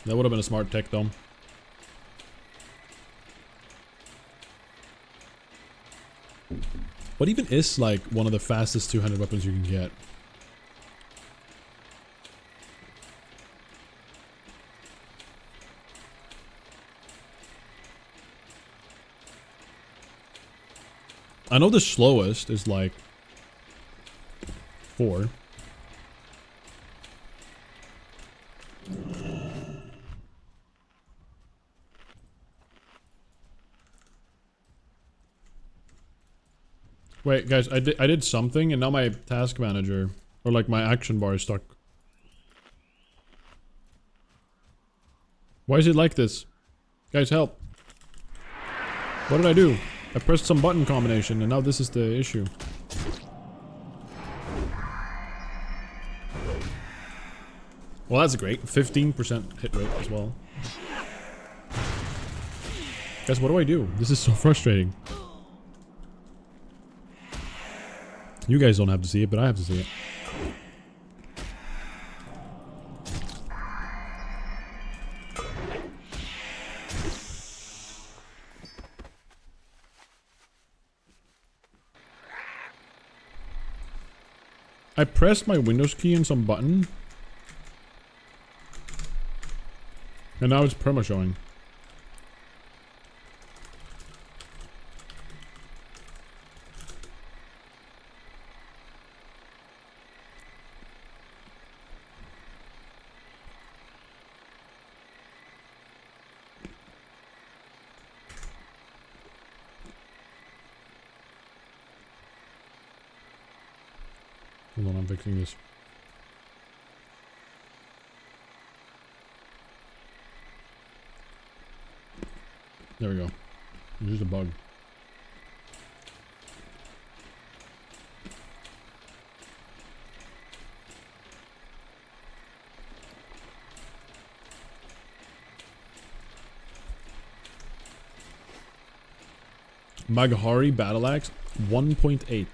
That would have been a smart tech though. What even is like one of the fastest two-handed weapons you can get? I know the slowest is like 4. Wait, guys, I did something and now my task manager, or like my action bar is stuck. Why is it like this? Guys, help. What did I do? I pressed some button combination and now this is the issue. Well, that's great. 15% hit rate as well. Guys, what do I do? This is so frustrating. You guys don't have to see it, but I have to see it. I pressed my Windows key and some button. And now it's perma showing. Hold on, I'm fixing this. There we go. It's just a bug. Maghari Battle Axe 1.8.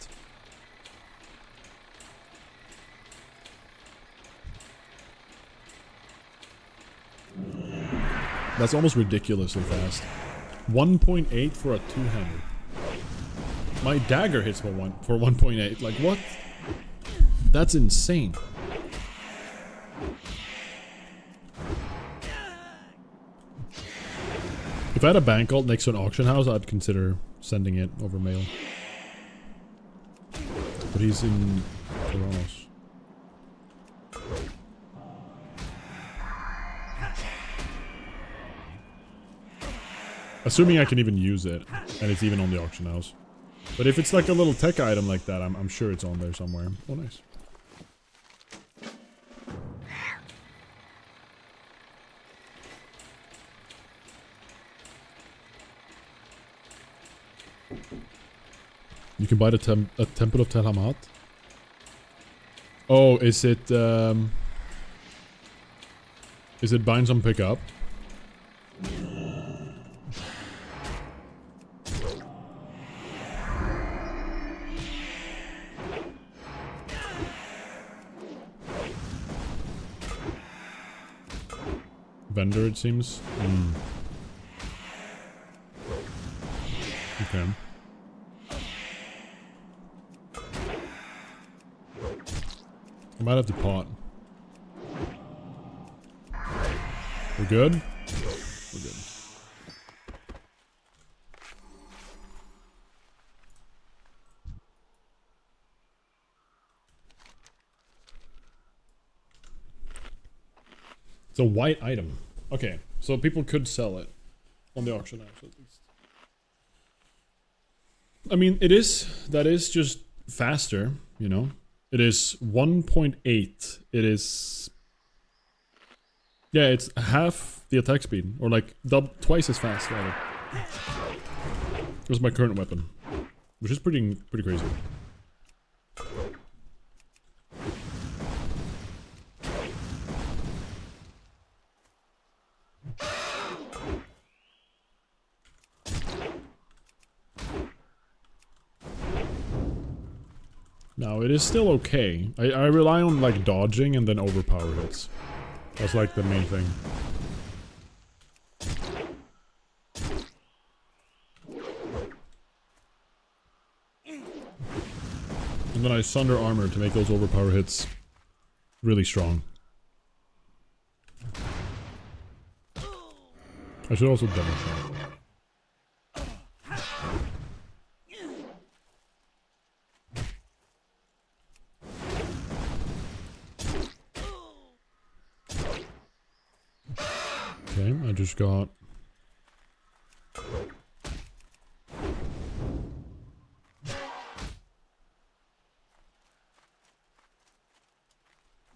That's almost ridiculously fast. 1.8 for a two-handed. My dagger hits for 1.8. Like what? That's insane. If I had a bank alt next to an auction house, I'd consider sending it over mail. But he's in Coronos. Assuming I can even use it, and it's even on the auction house. But if it's like a little tech item like that, I'm sure it's on there somewhere. Oh, nice. You can buy the a Temple of Tel Hamat. Oh, is it bind some pick up? Vendor, it seems. Okay. I might have to pot. We're good? We're good. It's a white item. Okay, so people could sell it on the auction house at least. I mean, that is just faster, you know? It is 1.8. It is... Yeah, it's half the attack speed. Or like, twice as fast, rather. This is my current weapon. Which is pretty crazy. Now, it is still okay. I rely on, like, dodging and then overpower hits. That's, like, the main thing. And then I sunder armor to make those overpower hits really strong. I should also demonstrate. Okay, I just got...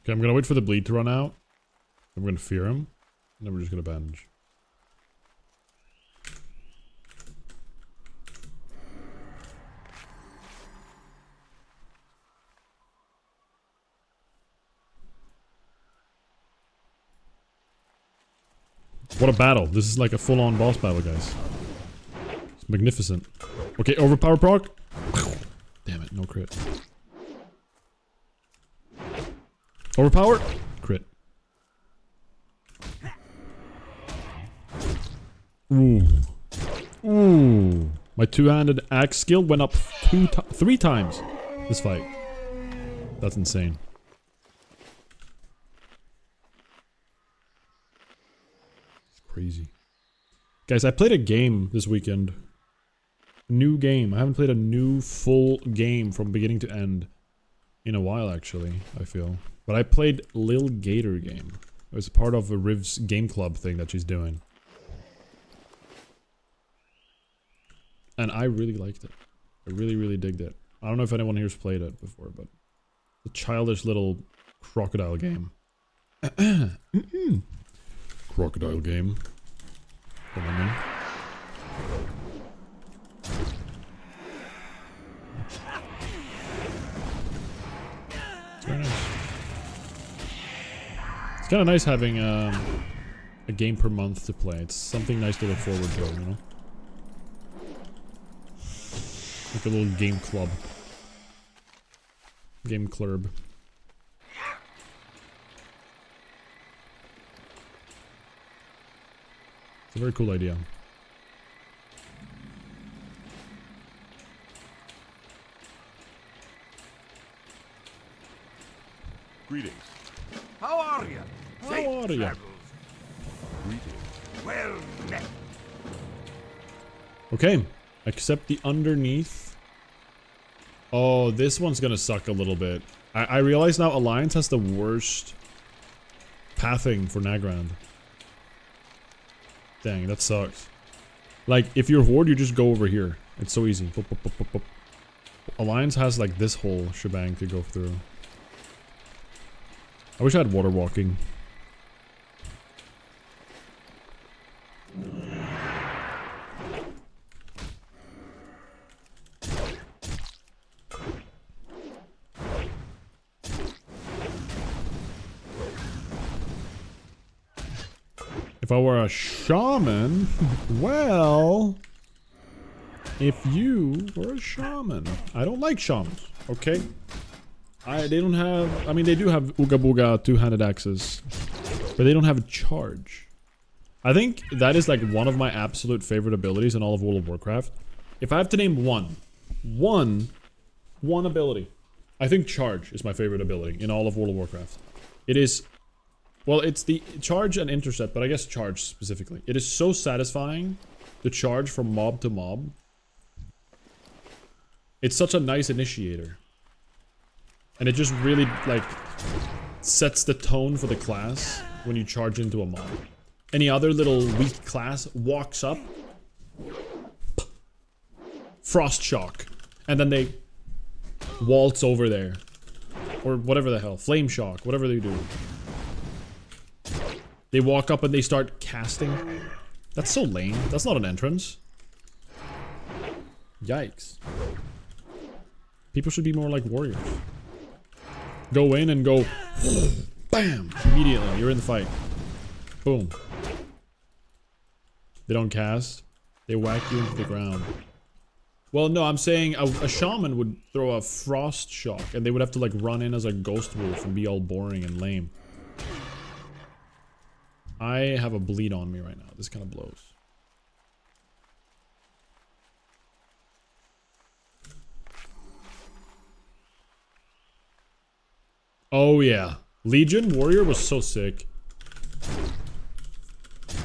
Okay, I'm gonna wait for the bleed to run out. Then we're gonna fear him. And then we're just gonna bandage. What a battle. This is like a full-on boss battle, guys. It's magnificent. Okay, overpower proc. Damn it, no crit. Overpower. Crit. Ooh. Ooh. My two-handed axe skill went up 3 times this fight. That's insane. Crazy. Guys, I played a game this weekend. A new game. I haven't played a new full game from beginning to end in a while, actually, I feel. But I played Lil Gator game. It was part of a Riv's game club thing that she's doing. And I really liked it. I really, really digged it. I don't know if anyone here's played it before, but The childish little crocodile game. Crocodile game. Come on, man. It's very nice. It's kind of nice having a game per month to play. It's something nice to look forward to, you know? Like a little game club. Game club. It's a very cool idea. Greetings. How are you? How are ya? Greetings. Well met. Okay. Accept the underneath. Oh, this one's gonna suck a little bit. I realize now Alliance has the worst pathing for Nagrand. Dang, that sucks. Like, if you're Horde, you just go over here. It's so easy. Boop, boop, boop, boop, boop. Alliance has like this whole shebang to go through. I wish I had water walking. If I were a shaman, well, if you were a shaman, I don't like shamans, okay? They don't have, I mean, they do have Ooga Booga two-handed axes, but they don't have a charge. I think that is like one of my absolute favorite abilities in all of World of Warcraft. If I have to name one ability, I think charge is my favorite ability in all of World of Warcraft. It is, well, it's the charge and intercept, but I guess charge specifically. It is so satisfying to charge from mob to mob. It's such a nice initiator. And it just really, like, sets the tone for the class when you charge into a mob. Any other little weak class walks up, frost shock, and then they waltz over there. Or whatever the hell, flame shock, whatever they do. They walk up and they start casting. That's so lame. That's not an entrance. Yikes. People should be more like warriors. Go in and go, bam, immediately, you're in the fight. Boom. They don't cast. They whack you into the ground. Well, no, I'm saying a shaman would throw a frost shock and they would have to like run in as a ghost wolf and be all boring and lame. I have a bleed on me right now. This kind of blows. Oh yeah, Legion Warrior was so sick.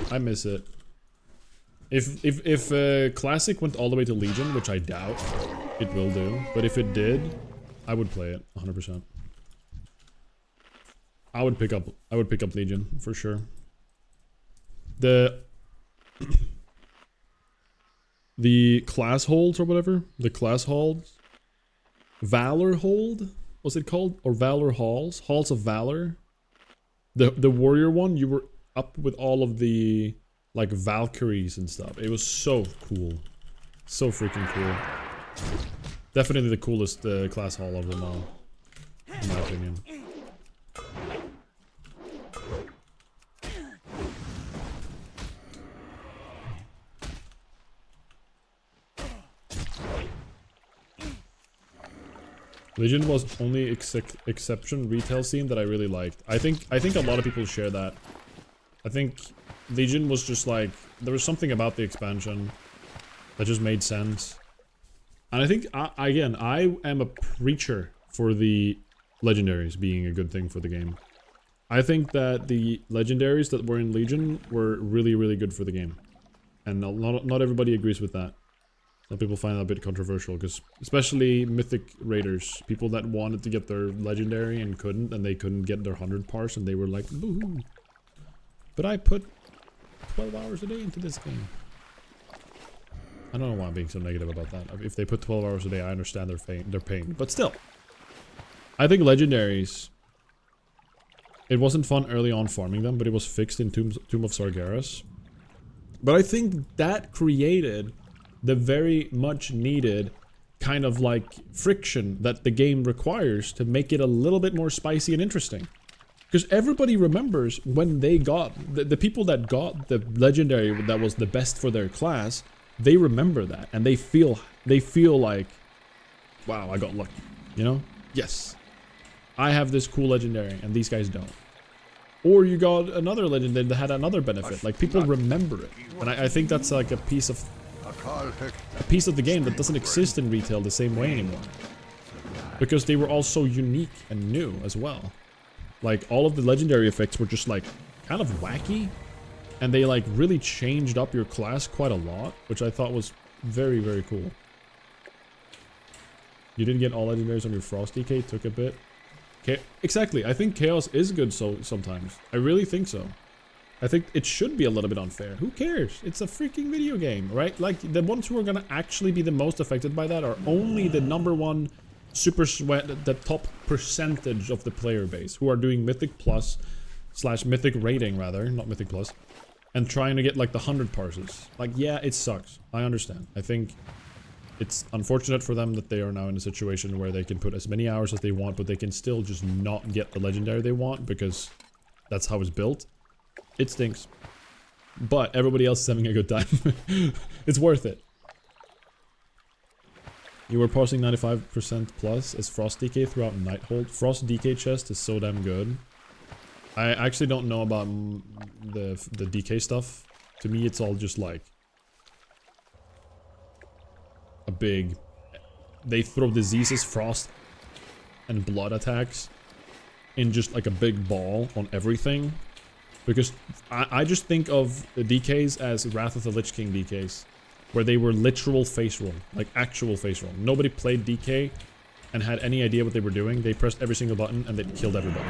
I miss it. If Classic went all the way to Legion, which I doubt it will do, but if it did, I would play it 100%. I would pick up Legion for sure. The class holds or whatever, the class holds, Valor hold. What's it called? Or Valor Halls? Halls of Valor? The warrior one, you were up with all of the, like, Valkyries and stuff. It was so cool. So freaking cool. Definitely the coolest class hall of them all. In my opinion. Legion was only exception retail scene that I really liked. I think a lot of people share that. I think Legion was just like, there was something about the expansion that just made sense. And I think, again, I am a preacher for the legendaries being a good thing for the game. I think that the legendaries that were in Legion were really, really good for the game. And not everybody agrees with that. Some people find that a bit controversial, because especially Mythic Raiders, people that wanted to get their Legendary and couldn't, and they couldn't get their 100 parse, and they were like, boo-hoo. But I put 12 hours a day into this game. I don't know why I'm being so negative about that. If they put 12 hours a day, I understand their pain, but still. I think legendaries... It wasn't fun early on farming them, but it was fixed in Tomb of Sargeras. But I think that created the very much needed kind of like friction that the game requires to make it a little bit more spicy and interesting. Because everybody remembers when they got, the people that got the legendary that was the best for their class, they remember that and they feel like, wow, I got lucky, you know? Yes. I have this cool legendary and these guys don't. Or you got another legendary that had another benefit. Like people remember it. And I think that's like a piece of the game that doesn't exist in retail the same way anymore. Because they were all so unique and new as well. Like all of the legendary effects were just like kind of wacky. And they like really changed up your class quite a lot, which I thought was very, very cool. You didn't get all legendaries on your Frost DK, took a bit. Exactly, I think Chaos is good sometimes. I really think so. I think it should be a little bit unfair. Who cares? It's a freaking video game, right? Like, the ones who are gonna actually be the most affected by that are only the #1 super sweat, the top percentage of the player base, who are doing Mythic Plus / Mythic Rating, rather, not Mythic Plus, and trying to get like the 100 parses. Like, yeah, it sucks. I understand. I think it's unfortunate for them that they are now in a situation where they can put as many hours as they want, but they can still just not get the legendary they want because that's how it's built. It stinks. But everybody else is having a good time. It's worth it. You were parsing 95% plus as Frost DK throughout Nighthold. Frost DK chest is so damn good. I actually don't know about the DK stuff. To me, it's all just like a big... They throw diseases, frost, and blood attacks in just like a big ball on everything. Because I just think of the DKs as Wrath of the Lich King DKs. Where they were literal face roll. Like actual face roll. Nobody played DK and had any idea what they were doing. They pressed every single button and they killed everybody.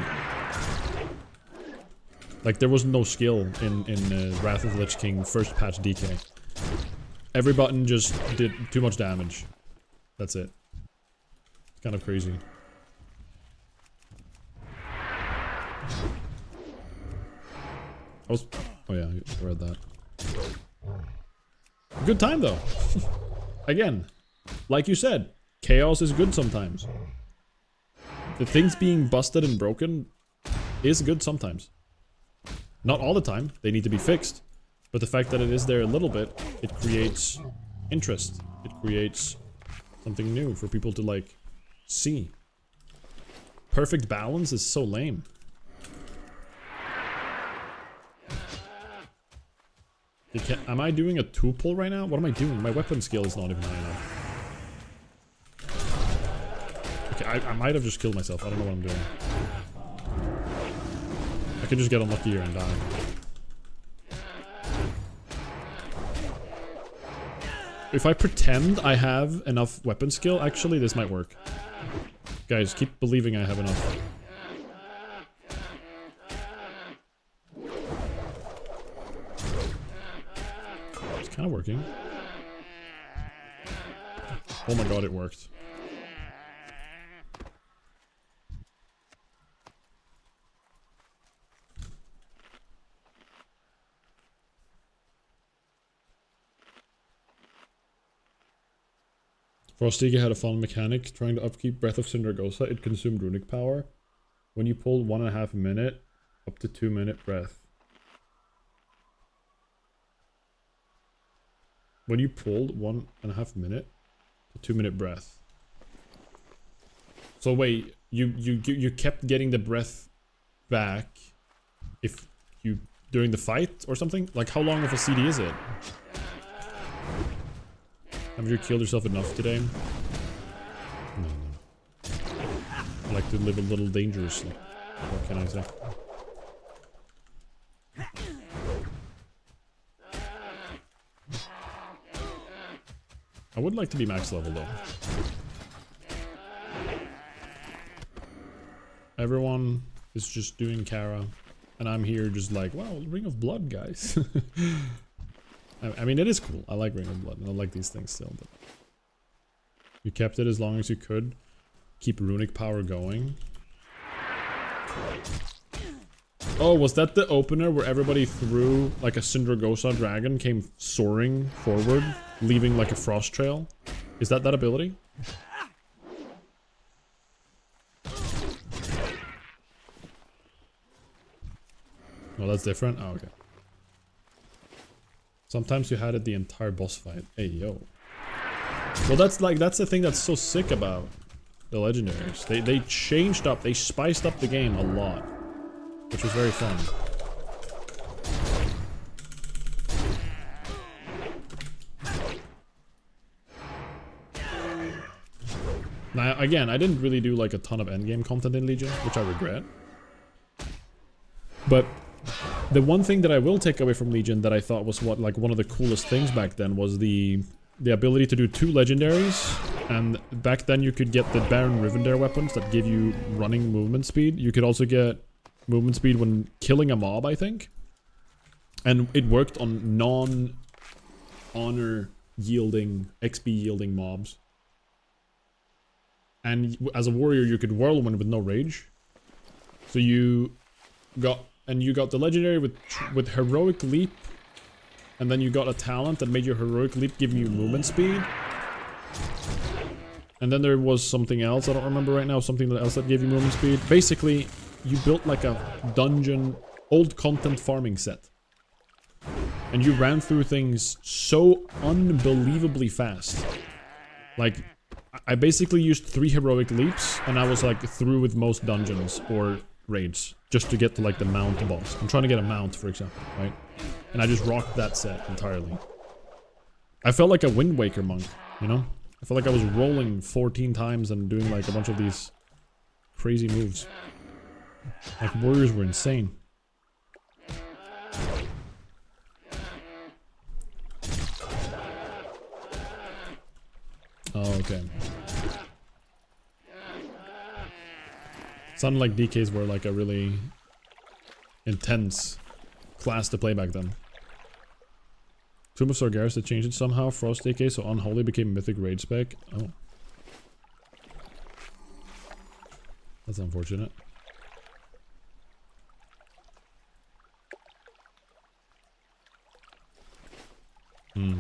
Like there was no skill in Wrath of the Lich King first patch DK. Every button just did too much damage. That's it. It's kind of crazy. Oh yeah, I read that. Good time though. Again, like you said, chaos is good sometimes. The things being busted and broken is good sometimes. Not all the time, they need to be fixed. But the fact that it is there a little bit, it creates interest. It creates something new for people to like see. Perfect balance is so lame. Am I doing a 2-pull right now? What am I doing? My weapon skill is not even high enough. Okay, I might have just killed myself. I don't know what I'm doing. I could just get unlucky here and die. If I pretend I have enough weapon skill, actually this might work. Guys, keep believing I have enough. It's kind of working. Oh my god, it worked. Frostika had a fun mechanic trying to upkeep Breath of Syndragosa. It consumed runic power. When you pulled 1.5 minute, up to 2 minute breath. When you pulled 1.5 minute to 2 minute breath. So wait, you kept getting the breath back if you during the fight or something? Like how long of a CD is it? Have you killed yourself enough today? No. I like to live a little dangerously. What can I say? I would like to be max level though. Everyone is just doing Kara. And I'm here just like, wow, Ring of Blood, guys. I mean, it is cool. I like Ring of Blood, and I like these things still, but... You kept it as long as you could. keep runic power going. Oh, was that the opener where everybody threw like a Syndragosa dragon came soaring forward, leaving like a frost trail? Is that ability? Oh, that's different? Oh, okay. Sometimes you had it the entire boss fight. Hey, yo. Well, that's the thing that's so sick about the legendaries. They changed up, they spiced up the game a lot, which was very fun. Now, again, I didn't really do like a ton of endgame content in Legion, which I regret. But the one thing that I will take away from Legion that I thought was like one of the coolest things back then was the ability to do 2 legendaries. And back then you could get the Baron Rivendare weapons that give you running movement speed. You could also get movement speed when killing a mob, I think. And it worked on non-honor yielding, XP yielding mobs. And as a warrior you could whirlwind with no rage. So you got the legendary with heroic leap, and then you got a talent that made your heroic leap give you movement speed. And then there was something else, I don't remember right now, something else that gave you movement speed. Basically, you built like a dungeon, old content farming set. And you ran through things so unbelievably fast. Like, I basically used 3 heroic leaps, and I was like through with most dungeons or raids, just to get to like the mount boss. I'm trying to get a mount, for example, right? And I just rocked that set entirely. I felt like a Wind Waker monk, you know? I felt like I was rolling 14 times and doing like a bunch of these crazy moves. Like warriors were insane. Oh, okay. Sounded like DKs were like a really intense class to play back then. Tomb of Sargeras, they changed it somehow. Frost DK, so Unholy became Mythic Raid spec. Oh. That's unfortunate. Hmm.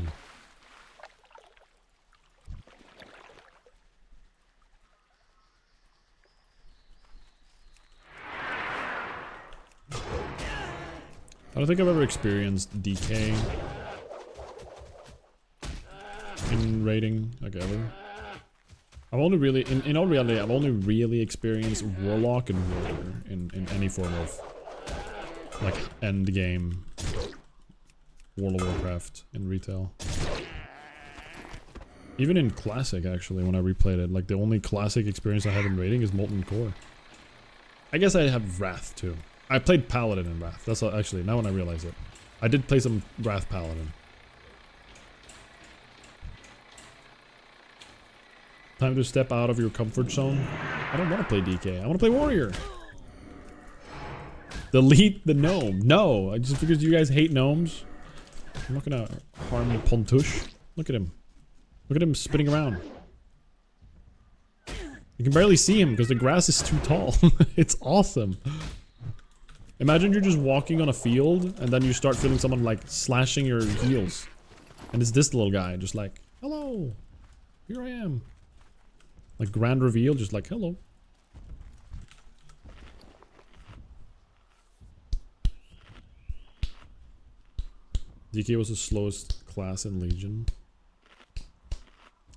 I don't think I've ever experienced DK in raiding, like ever. I've only really, in all reality, I've only really experienced Warlock and Warrior in any form of, like, end game World of Warcraft in retail. Even in Classic, actually, when I replayed it, like, the only Classic experience I have in raiding is Molten Core. I guess I have Wrath, too. I played Paladin in Wrath. That's actually, now when I realize it. I did play some Wrath Paladin. Time to step out of your comfort zone. I don't want to play DK. I want to play Warrior. Delete the gnome. No, just because you guys hate gnomes. I'm not gonna harm Pontus. Look at him. Look at him spinning around. You can barely see him because the grass is too tall. It's awesome. Imagine you're just walking on a field and then you start feeling someone like slashing your heels. And it's this little guy just like, hello, here I am. Like grand reveal, just like, hello. DK was the slowest class in Legion.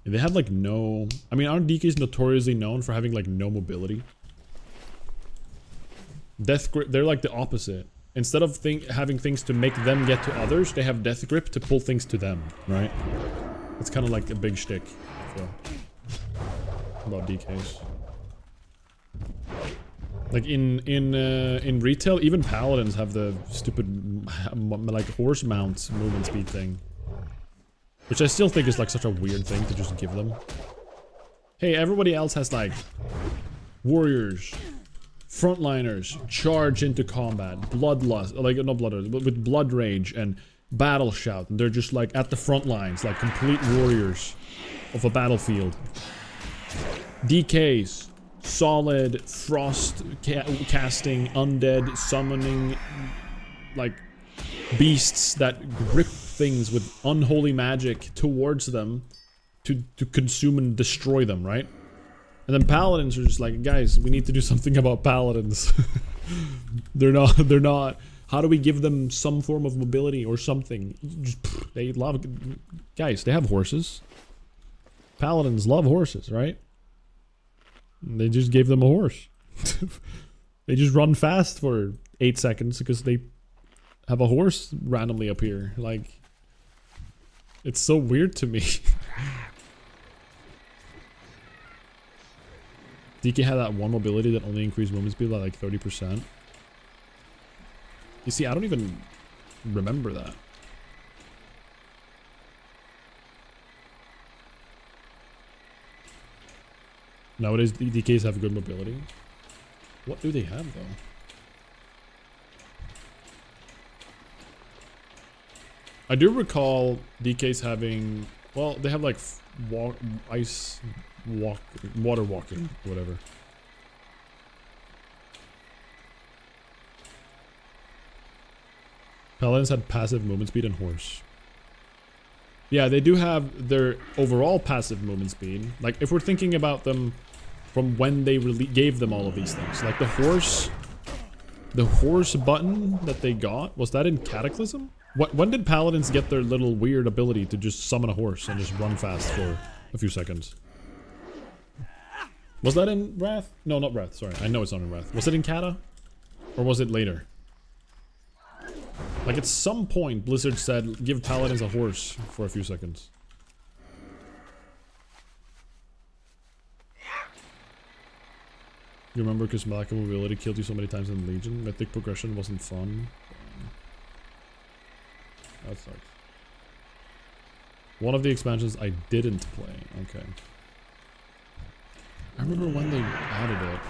And they have like no, I mean, aren't DKs notoriously known for having like no mobility? Death grip, they're like the opposite. Instead of having things to make them get to others, they have death grip to pull things to them, right? It's kind of like a big shtick, I feel, about DKs. Like in retail, even paladins have the stupid like horse mounts movement speed thing, which I still think is like such a weird thing to just give them. Hey, everybody else has like warriors, frontliners, charge into combat, bloodlust, like not bloodlust, but with blood rage and battle shout, and they're just like at the front lines, like complete warriors of a battlefield. DKs solid frost casting, undead, summoning, like, beasts that grip things with unholy magic towards them to consume and destroy them, right? And then paladins are just like, guys, we need to do something about paladins. They're not. How do we give them some form of mobility or something? They love, guys, they have horses. Paladins love horses, right? They just gave them a horse. They just run fast for 8 seconds because they have a horse randomly appear. Like, it's so weird to me. DK had that one mobility that only increased movement speed by like 30%. You see, I don't even remember that. Nowadays, the DKs have good mobility. What do they have, though? I do recall DKs having... Well, they have, like, water walking, whatever. Paladins had passive movement speed and horse. Yeah, they do have their overall passive movement speed. Like, if we're thinking about them from when they gave them all of these things. Like, the horse button that they got, was that in Cataclysm? When did Paladins get their little weird ability to just summon a horse and just run fast for a few seconds? Was that in Wrath? No, not Wrath, sorry. I know it's not in Wrath. Was it in Cata? Or was it later? Like, at some point, Blizzard said, give Paladins a horse for a few seconds. You remember because lack of mobility killed you so many times in Legion? Mythic progression wasn't fun. That sucks. One of the expansions I didn't play. Okay. I remember when they added it.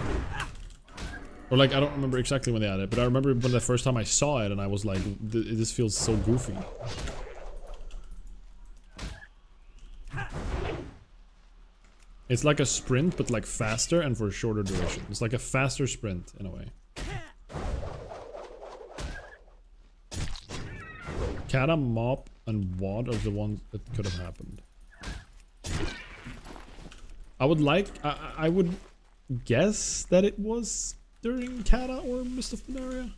Or like, I don't remember exactly when they added it, but I remember when the first time I saw it and I was like, this feels so goofy. It's like a sprint, but like faster and for a shorter duration. It's like a faster sprint in a way. Kata, Mop, and Wad are the ones that could have happened. I would guess that it was during Kata or Mist of Pandaria.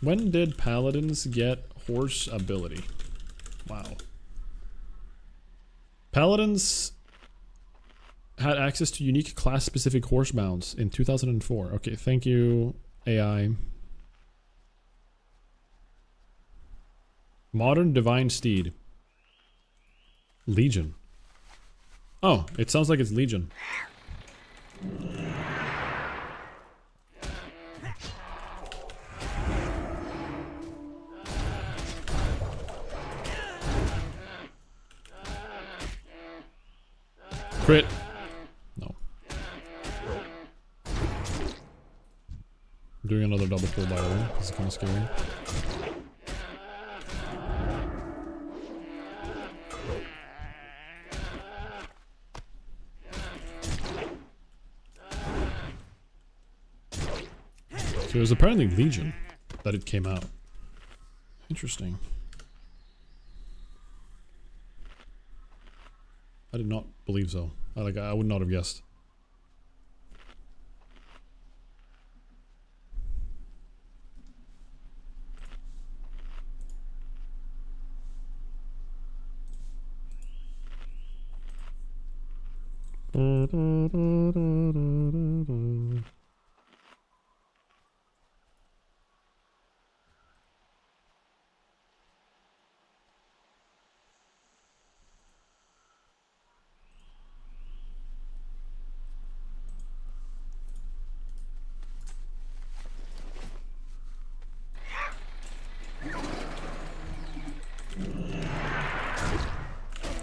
When did Paladins get horse ability? Wow. Paladins had access to unique class-specific horse mounts in 2004. Okay, thank you, AI. Modern Divine Steed. Legion. Oh, it sounds like it's Legion. Crit. No. I'm doing another double pull, by the way. This is kind of scary. So it was apparently Legion that it came out. Interesting. I did not believe so. I would not have guessed.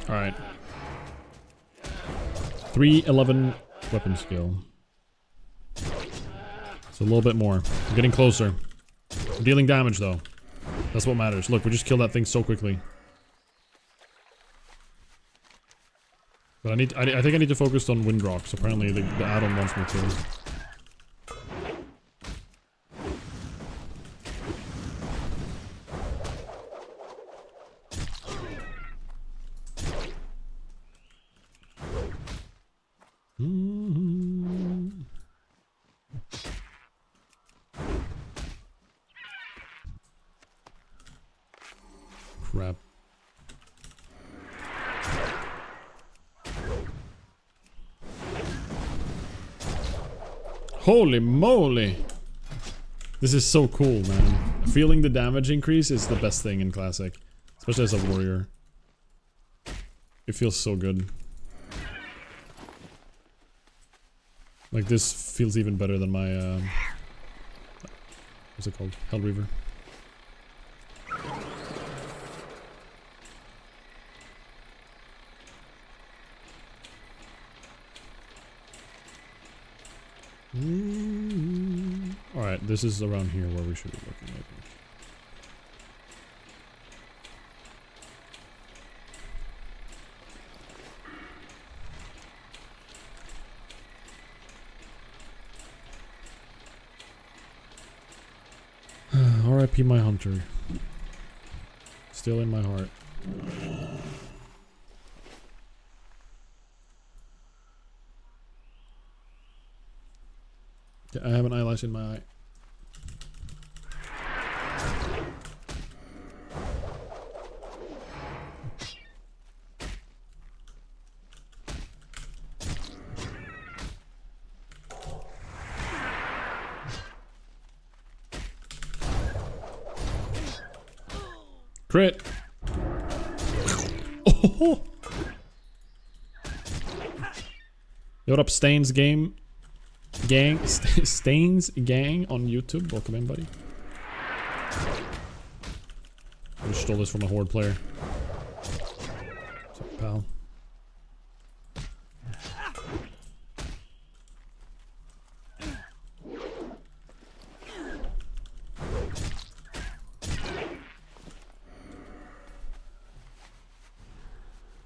Alright. 311 weapon skill. It's a little bit more. We're getting closer. We're dealing damage though. That's what matters. Look, we just killed that thing so quickly. But I think I need to focus on wind rocks. Apparently the add-on wants me to. Crap. Holy moly! This is so cool, man. Feeling the damage increase is the best thing in Classic. Especially as a warrior. It feels so good. Like this feels even better than my what's it called? Hellreaver. Alright, this is around here where we should be looking, I think. R.I.P. my hunter. Still in my heart. I have an eyelash in my eye. Crit! Oh! Yo, what up, Stains Gang? Stains Gang on YouTube. Welcome in, buddy. I just stole this from a Horde player. Sorry, pal.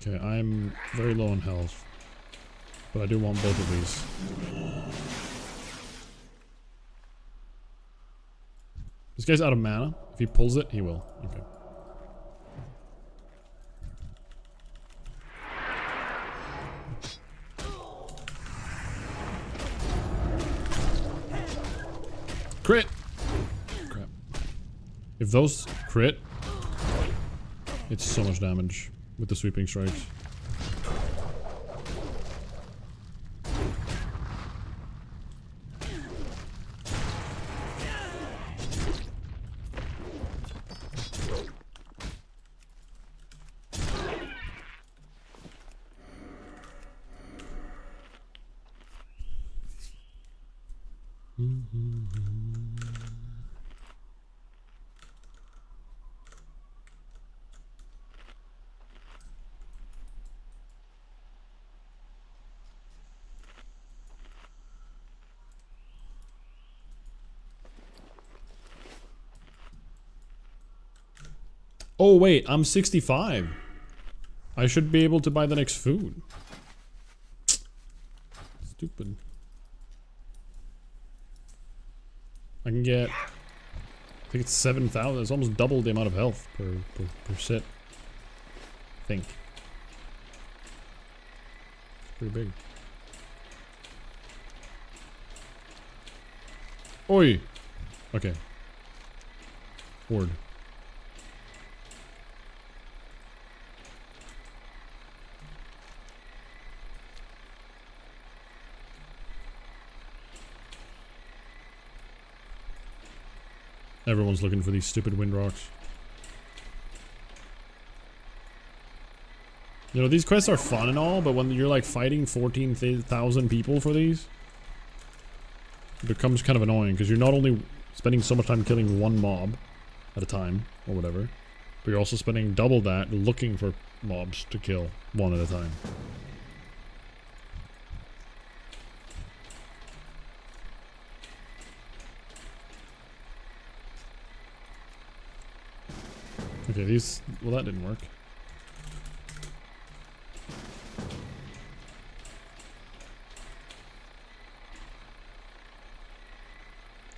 Okay, I'm very low on health, but I do want both of these. This guy's out of mana. If he pulls it, he will. Okay. Crit! Crap. If those crit, it's so much damage with the sweeping strikes. Oh wait, I'm 65. I should be able to buy the next food. Stupid. I can get, I think it's 7,000. It's almost double the amount of health per sit. I think. It's pretty big. Oi! Okay. Horde. Everyone's looking for these stupid wind rocks. You know, these quests are fun and all, but when you're like fighting 14,000 people for these, it becomes kind of annoying because you're not only spending so much time killing one mob at a time or whatever, but you're also spending double that looking for mobs to kill one at a time. Okay, these... well, that didn't work.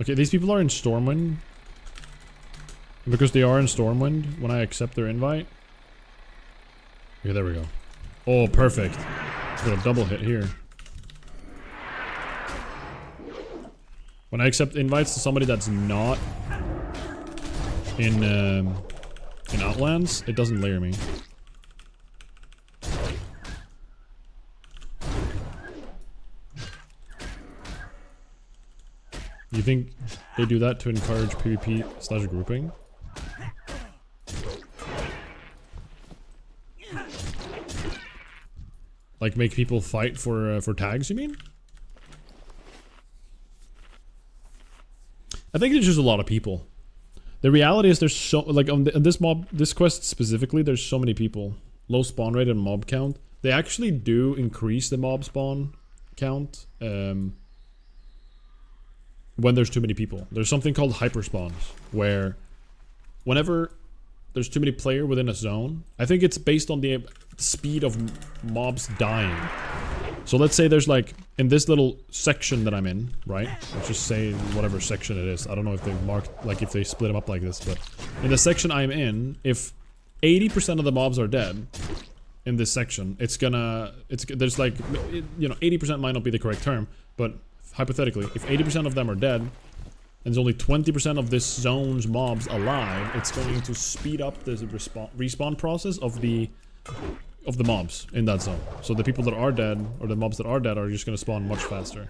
Okay, these people are in Stormwind. And because they are in Stormwind, when I accept their invite... Okay, there we go. Oh, perfect. Got a double hit here. When I accept invites to somebody that's not in Outlands, it doesn't layer me. You think they do that to encourage PvP/grouping? Like make people fight for tags, you mean? I think it's just a lot of people. The reality is there's so, like on this quest specifically, there's so many people. Low spawn rate and mob count. They actually do increase the mob spawn count when there's too many people. There's something called hyperspawns, where whenever there's too many players within a zone, I think it's based on the speed of mobs dying. So let's say there's like, in this little section that I'm in, right? Let's just say whatever section it is. I don't know if they marked, like if they split them up like this, but in the section I'm in, if 80% of the mobs are dead in this section, there's like, you know, 80% might not be the correct term, but hypothetically, if 80% of them are dead, and there's only 20% of this zone's mobs alive, it's going to speed up the respawn process of the mobs in that zone. So the people that are dead, or the mobs that are dead, are just going to spawn much faster.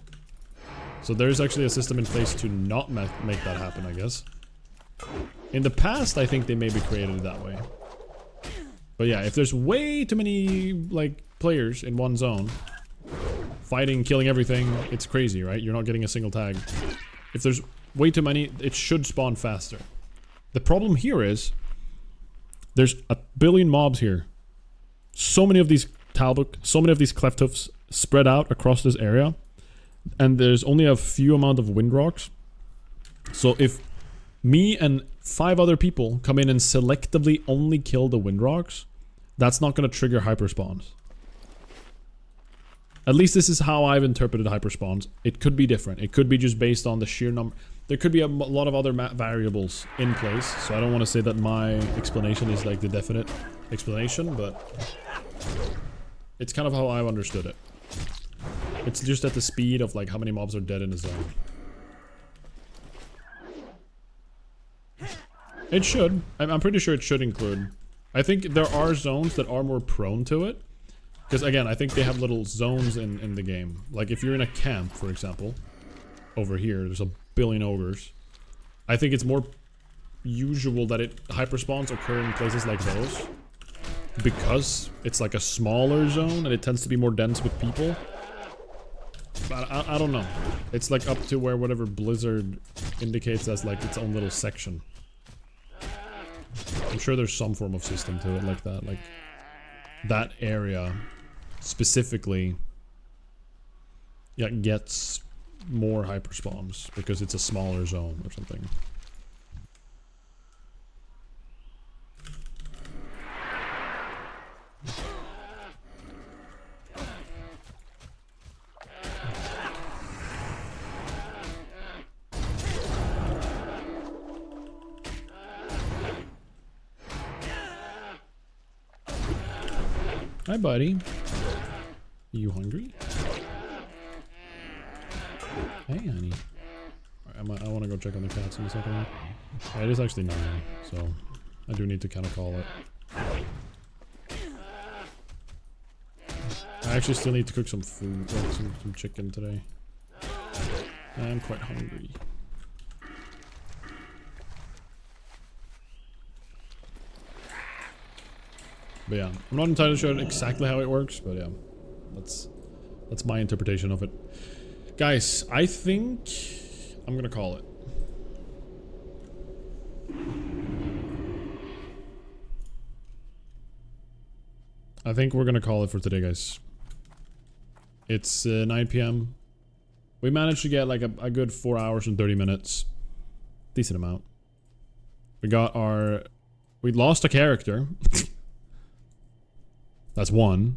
So there's actually a system in place to not make that happen, I guess. In the past, I think they maybe created it that way. But yeah, if there's way too many, like, players in one zone, fighting, killing everything, it's crazy, right? You're not getting a single tag. If there's way too many, it should spawn faster. The problem here is, there's a billion mobs here. So many of these Talbuk, so many of these Clefthoofs spread out across this area, and there's only a few amount of Windrocks. So if me and 5 other people come in and selectively only kill the Windrocks, that's not going to trigger hyperspawns. At least this is how I've interpreted hyperspawns. It could be different. It could be just based on the sheer number. There could be a lot of other variables in place, so I don't want to say that my explanation is like the definite explanation, but it's kind of how I've understood it. It's just at the speed of like how many mobs are dead in a zone. It should. I'm pretty sure it should include. I think there are zones that are more prone to it. Because again, I think they have little zones in the game. Like if you're in a camp, for example, over here, there's a billion ogres. I think it's more usual that hyperspawns occur in places like those. Because it's like a smaller zone and it tends to be more dense with people. But I don't know. It's like up to where whatever Blizzard indicates as like its own little section. I'm sure there's some form of system to it like that. Like that area specifically, yeah, gets more hyperspawns because it's a smaller zone or something. Hi, buddy. You hungry? Hey, honey. Right, I want to go check on the cats in a second. Yeah, it is actually 9, so I do need to kind of call it. I actually still need to cook some food, some chicken today. I'm quite hungry. But yeah, I'm not entirely sure exactly how it works, but yeah, that's my interpretation of it. Guys, I think I'm gonna call it. I think we're gonna call it for today, guys. It's 9 PM. We managed to get like a good 4 hours and 30 minutes. Decent amount. We lost a character. That's one.